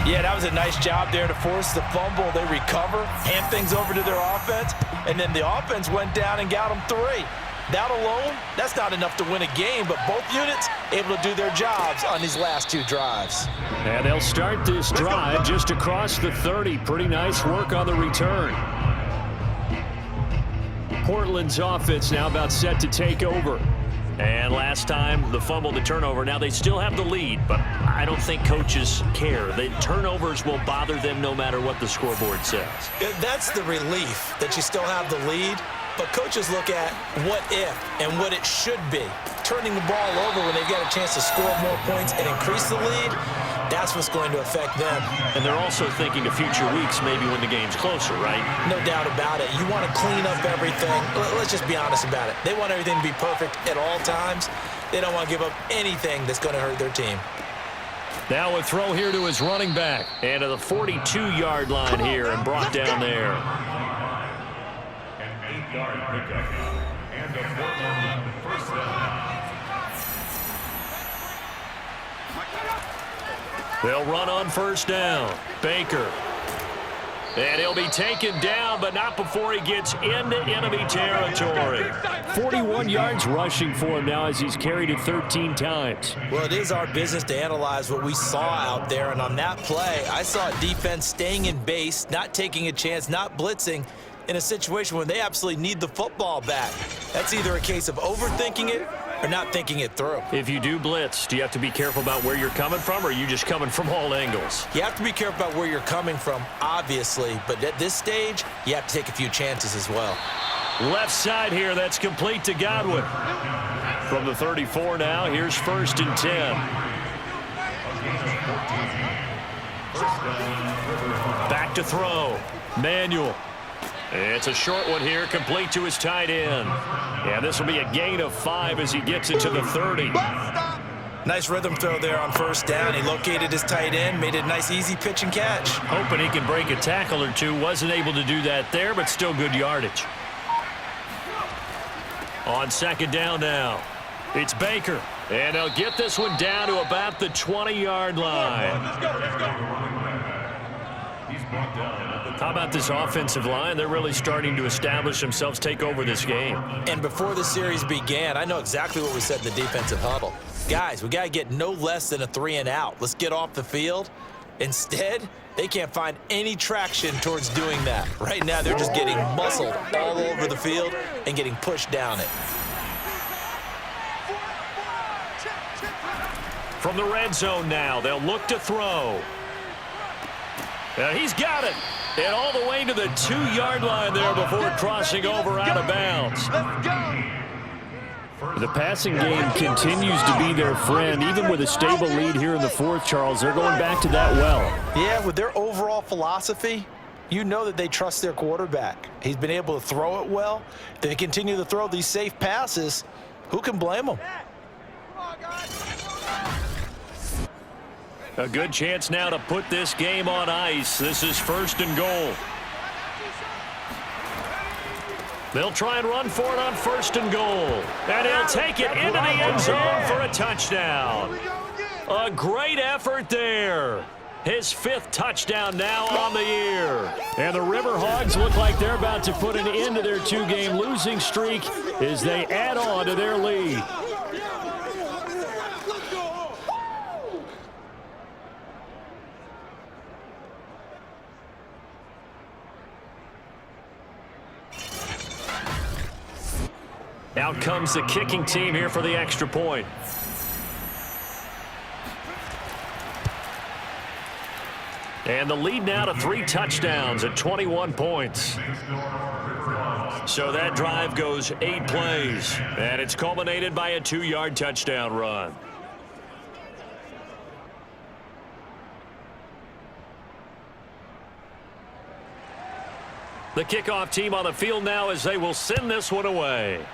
Yeah, that was a nice job there to force the fumble. They recover, hand things over to their offense, and then the offense went down and got them 3. That alone, that's not enough to win a game, but both units able to do their jobs on these last 2 drives. And they'll start this drive just across the 30. Pretty nice work on the return. Portland's offense now about set to take over. And last time, the fumble, the turnover. Now they still have the lead, but I don't think coaches care. The turnovers will bother them no matter what the scoreboard says. That's the relief that you still have the lead, but coaches look at what if and what it should be. Turning the ball over when they've got a chance to score more points and increase the lead, that's what's going to affect them. And they're also thinking of future weeks, maybe when the game's closer, right? No doubt about it. You want to clean up everything. Let's just be honest about it. They want everything to be perfect at all times. They don't want to give up anything that's going to hurt their team. Now a throw here to his running back. And to the 42-yard line here and brought down there. An 8-yard pickup. And a Portland first down. They'll run on first down. Baker. And he'll be taken down, but not before he gets into enemy territory. 41 yards rushing for him now as he's carried it 13 times. Well, it is our business to analyze what we saw out there, and on that play, I saw a defense staying in base, not taking a chance, not blitzing, in a situation where they absolutely need the football back. That's either a case of overthinking it or not thinking it through. If you do blitz, do you have to be careful about where you're coming from, or are you just coming from all angles? You have to be careful about where you're coming from, obviously, but at this stage, you have to take a few chances as well. Left side here, that's complete to Godwin. From the 34 now, here's 1st and 10. Back to throw. Manuel. It's a short one here, complete to his tight end. Yeah, this will be a gain of 5 as he gets it to the 30. Nice rhythm throw there on first down. He located his tight end, made it a nice, easy pitch and catch. Hoping he can break a tackle or two. Wasn't able to do that there, but still good yardage. On 2nd down now, it's Baker. And they'll get this one down to about the 20-yard line. Let's go. He's brought down. How about this offensive line? They're really starting to establish themselves, take over this game. And before the series began, I know exactly what we said in the defensive huddle. Guys, we got to get no less than a 3 and out. Let's get off the field. Instead, they can't find any traction towards doing that. Right now, they're just getting muscled all over the field and getting pushed down it. From the red zone now, they'll look to throw. He's got it. And all the way to the 2-yard line there before crossing over out of bounds. The passing game continues to be their friend. Even with a stable lead here in the 4th, Charles, they're going back to that well. Yeah, with their overall philosophy, you know that they trust their quarterback. He's been able to throw it well. They continue to throw these safe passes. Who can blame them? A good chance now to put this game on ice. This is 1st and goal. They'll try and run for it on 1st and goal. And he'll take it into the end zone for a touchdown. A great effort there. His 5th touchdown now on the year. And the River Hogs look like they're about to put an end to their 2-game losing streak as they add on to their lead. Out comes the kicking team here for the extra point. And the lead now to 3 touchdowns at 21 points. So that drive goes 8 plays, and it's culminated by a 2-yard touchdown run. The kickoff team on the field now as they will send this one away.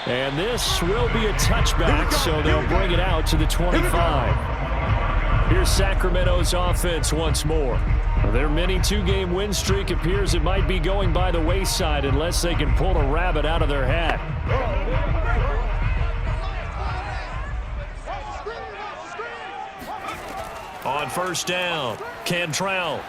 And this will be a touchback, so they'll bring it out to the 25. Here's Sacramento's offense once more. Their mini 2-game win streak appears it might be going by the wayside unless they can pull a rabbit out of their hat. On 1st down, Cantrell.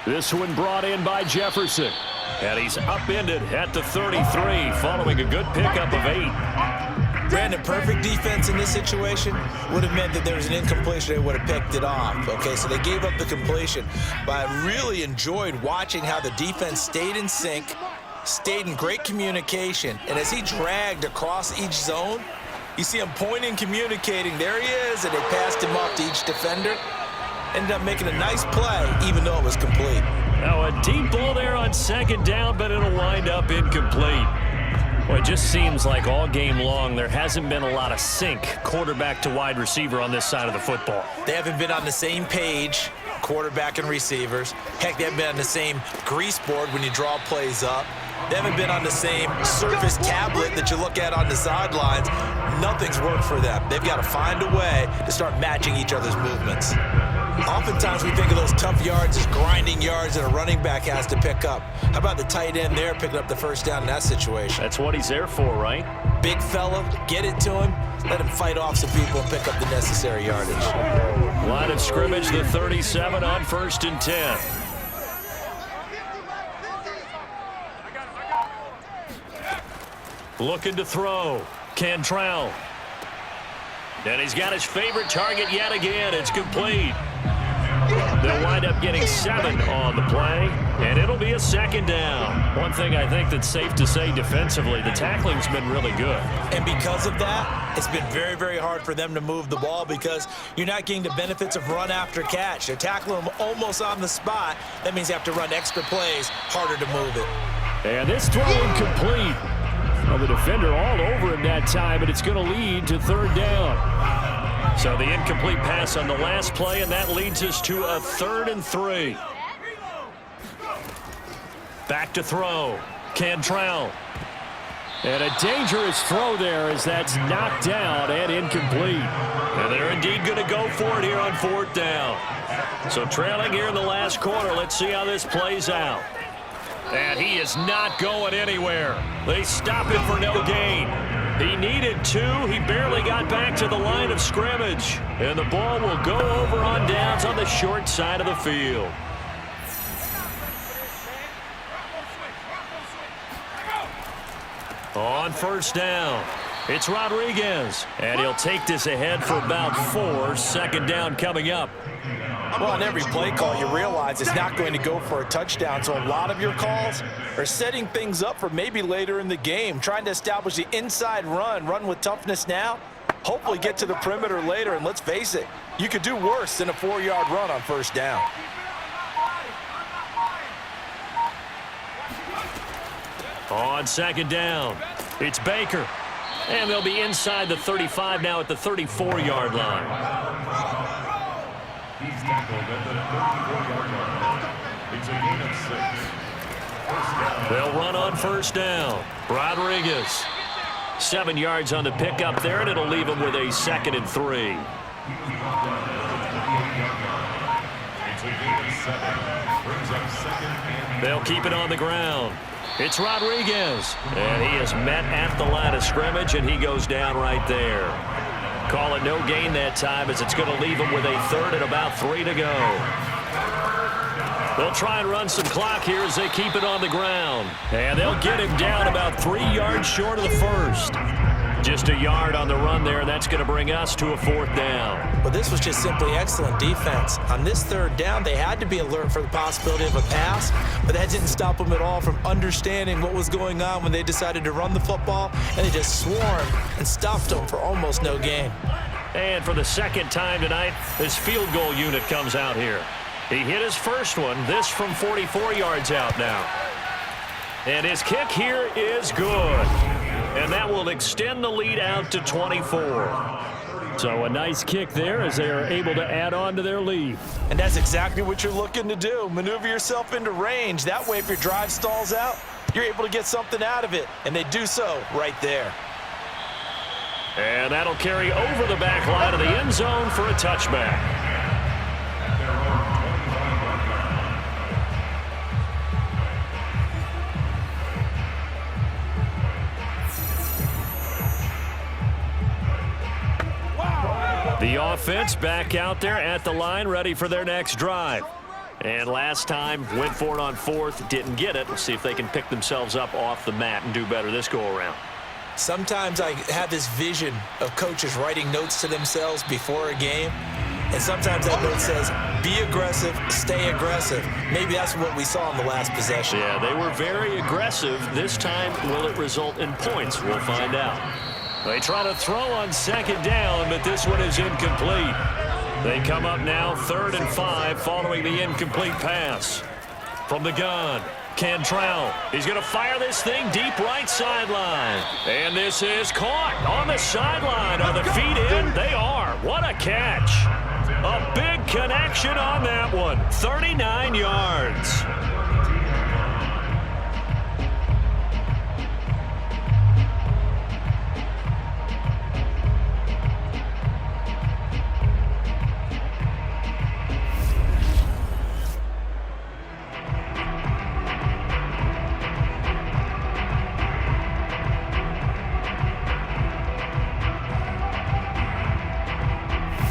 This one brought in by Jefferson. And he's upended at the 33 following a good pickup of 8. Brandon, perfect defense in this situation would have meant that there was an incompletion. They would have picked it off. Okay, so they gave up the completion. But I really enjoyed watching how the defense stayed in sync, stayed in great communication. And as he dragged across each zone, you see him pointing, communicating. There he is, and they passed him off to each defender. Ended up making a nice play, even though it was complete. Now a deep ball there on second down, but it'll wind up incomplete. Well, it just seems like all game long there hasn't been a lot of sync quarterback to wide receiver on this side of the football. They haven't been on the same page, quarterback and receivers. Heck, they haven't been on the same grease board when you draw plays up. They haven't been on the same Surface tablet that you look at on the sidelines. Nothing's worked for them. They've got to find a way to start matching each other's movements. Oftentimes we think of those tough yards as grinding yards that a running back has to pick up. How about the tight end there picking up the first down in that situation? That's what he's there for, right? Big fella, get it to him, let him fight off some people and pick up the necessary yardage. Line of scrimmage, the 37 on 1st and 10. Looking to throw. Cantrell. And he's got his favorite target yet again. It's complete. They'll wind up getting 7 on the play, and it'll be a second down. One thing I think that's safe to say defensively, the tackling's been really good. And because of that, it's been very, very hard for them to move the ball because you're not getting the benefits of run after catch. They're tackling them almost on the spot. That means they have to run extra plays, harder to move it. And this throw incomplete. Well, the defender all over him that time, but it's going to lead to 3rd down. So the incomplete pass on the last play, and that leads us to a 3rd and 3. Back to throw. Cantrell. And a dangerous throw there as that's knocked down and incomplete. And they're indeed going to go for it here on 4th down. So trailing here in the last quarter, let's see how this plays out. And he is not going anywhere. They stop him for no gain. He needed 2. He barely got back to the line of scrimmage. And the ball will go over on downs on the short side of the field. On 1st down, it's Rodriguez. And he'll take this ahead for about 4. 2nd down coming up. Well, on every play call, you realize it's not going to go for a touchdown. So a lot of your calls are setting things up for maybe later in the game, trying to establish the inside run with toughness now, hopefully get to the perimeter later. And let's face it, you could do worse than a 4-yard run on 1st down. On 2nd down, it's Baker. And they'll be inside the 35 now at the 34-yard line. He's tackled at the 34-yard line. It's a gain of 6. They'll run on 1st down. Rodriguez. 7 yards on the pickup there, and it'll leave him with a 2nd and 3. It's a gain of 7. Brings up 2nd and 3. They'll keep it on the ground. It's Rodriguez. And he is met at the line of scrimmage, and he goes down right there. Call it no gain that time as it's going to leave him with a 3rd and about 3 to go. They'll try and run some clock here as they keep it on the ground. And they'll get him down about 3 yards short of the 1st. Just a yard on the run there, and that's going to bring us to a 4th down. But this was just simply excellent defense. On this 3rd down, they had to be alert for the possibility of a pass, but that didn't stop them at all from understanding what was going on when they decided to run the football, and they just swarmed and stopped them for almost no gain. And for the 2nd time tonight, this field goal unit comes out here. He hit his first one, this from 44 yards out now. And his kick here is good. And that will extend the lead out to 24. So a nice kick there as they are able to add on to their lead. And that's exactly what you're looking to do. Maneuver yourself into range. That way, if your drive stalls out, you're able to get something out of it. And they do so right there. And that'll carry over the back line of the end zone for a touchback. The offense back out there at the line, ready for their next drive. And last time, went for it on fourth, didn't get it. We'll see if they can pick themselves up off the mat and do better this go-around. Sometimes I have this vision of coaches writing notes to themselves before a game, and sometimes that note says, be aggressive, stay aggressive. Maybe that's what we saw in the last possession. Yeah, they were very aggressive. This time, will it result in points? We'll find out. They try to throw on second down, but this one is incomplete. They come up now 3rd and 5 following the incomplete pass. From the gun, Cantrell. He's going to fire this thing deep right sideline. And this is caught on the sideline. Are the feet in? They are. What a catch. A big connection on that one. 39 yards.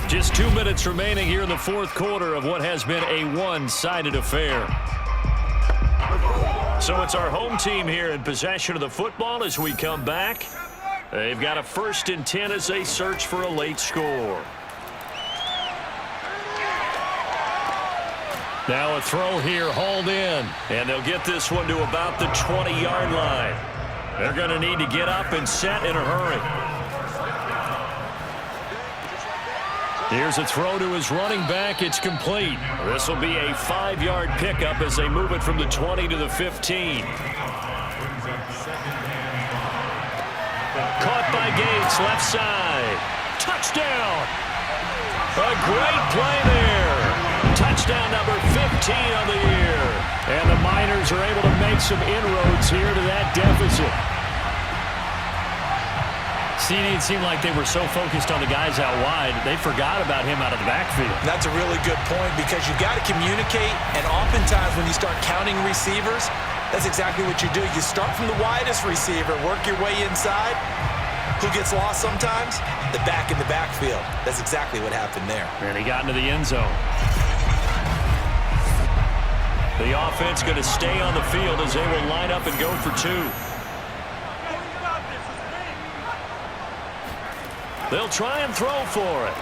Just 2 minutes remaining here in the fourth quarter of what has been a one-sided affair. So it's our home team here in possession of the football as we come back. They've got a 1st and 10 as they search for a late score. Now a throw here hauled in, and they'll get this one to about the 20-yard line. They're going to need to get up and set in a hurry. Here's a throw to his running back. It's complete. This will be a 5-yard pickup as they move it from the 20 to the 15. Caught by Gates, left side. Touchdown! A great play there. Touchdown number 15 on the year. And the Miners are able to make some inroads here to that deficit. CD, it seemed like they were so focused on the guys out wide, they forgot about him out of the backfield. That's a really good point because you got to communicate, and oftentimes when you start counting receivers, that's exactly what you do. You start from the widest receiver, work your way inside. Who gets lost sometimes? The back in the backfield. That's exactly what happened there. And he got into the end zone. The offense going to stay on the field as they will line up and go for 2. They'll try and throw for it.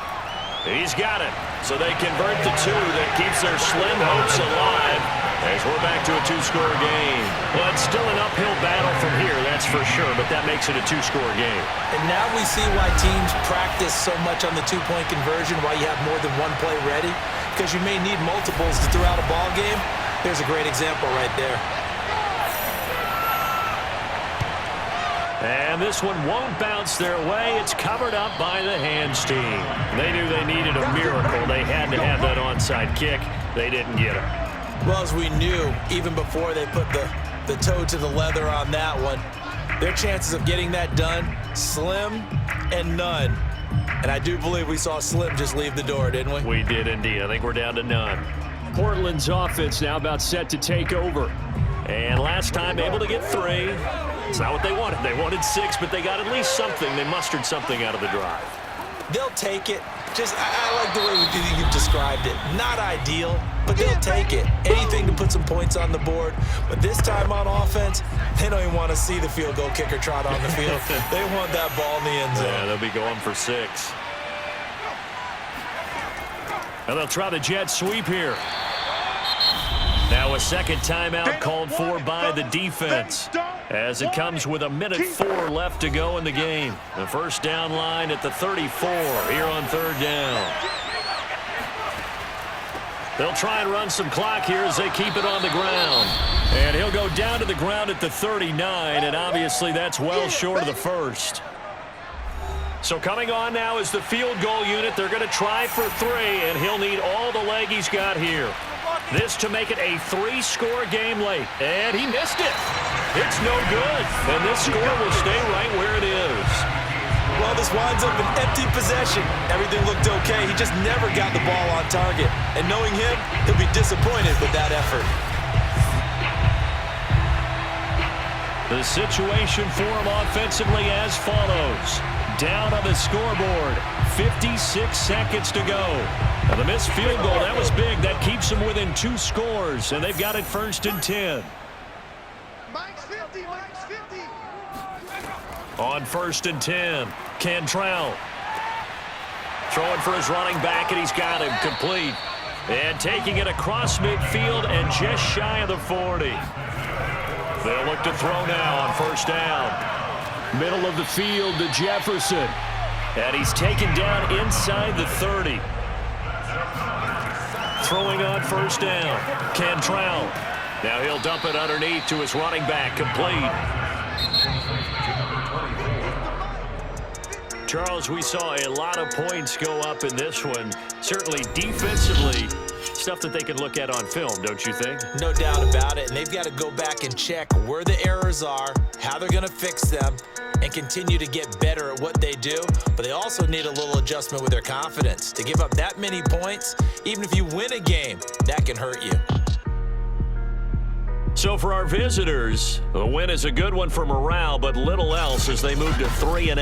He's got it. So they convert the 2 that keeps their slim hopes alive as we're back to a 2-score game. Well, it's still an uphill battle from here, that's for sure, but that makes it a 2-score game. And now we see why teams practice so much on the 2-point conversion, why you have more than one play ready, because you may need multiples to throw out a ball game. There's a great example right there. And this one won't bounce their way. It's covered up by the hands team. They knew they needed a miracle. They had to have that onside kick. They didn't get it. Well, as we knew, even before they put the toe to the leather on that one, their chances of getting that done, slim and none. And I do believe we saw Slim just leave the door, didn't we? We did indeed. I think we're down to none. Portland's offense now about set to take over. And last time able to get 3. It's not what they wanted. They wanted 6, but they got at least something. They mustered something out of the drive. They'll take it. I like the way you've described it. Not ideal, but they'll take it. Anything to put some points on the board. But this time on offense, they don't even want to see the field goal kicker trot on the field. They want that ball in the end zone. Yeah, they'll be going for 6. And they'll try the jet sweep here. Now a second timeout called for by the defense as it comes with 1:04 left to go in the game. The first down line at the 34 here on 3rd down. They'll try and run some clock here as they keep it on the ground. And he'll go down to the ground at the 39, and obviously that's well short of the first. So coming on now is the field goal unit. They're going to try for 3, and he'll need all the leg he's got here. This to make it a 3-score game late. And he missed it. It's no good. And this score will stay right where it is. Well, this winds up an empty possession. Everything looked okay. He just never got the ball on target. And knowing him, he'll be disappointed with that effort. The situation for him offensively as follows. down on the scoreboard. 56 seconds to go. And the missed field goal, that was big. That keeps them within 2 scores, and they've got it 1st and 10. Mike's 50, Mike's 50. On 1st and 10, Cantrell. Throwing for his running back, and he's got him complete. And taking it across midfield and just shy of the 40. They'll look to throw now on 1st down. Middle of the field to Jefferson. And he's taken down inside the 30. Throwing on 1st down, Cantrell. Now he'll dump it underneath to his running back, complete. Charles, we saw a lot of points go up in this one. Certainly defensively, stuff that they can look at on film, don't you think? No doubt about it, and they've got to go back and check where the errors are, how they're going to fix them, and continue to get better at what they do. But they also need a little adjustment with their confidence. To give up that many points, even if you win a game, that can hurt you. So for our visitors, the win is a good one for morale, but little else as they move to 3-8.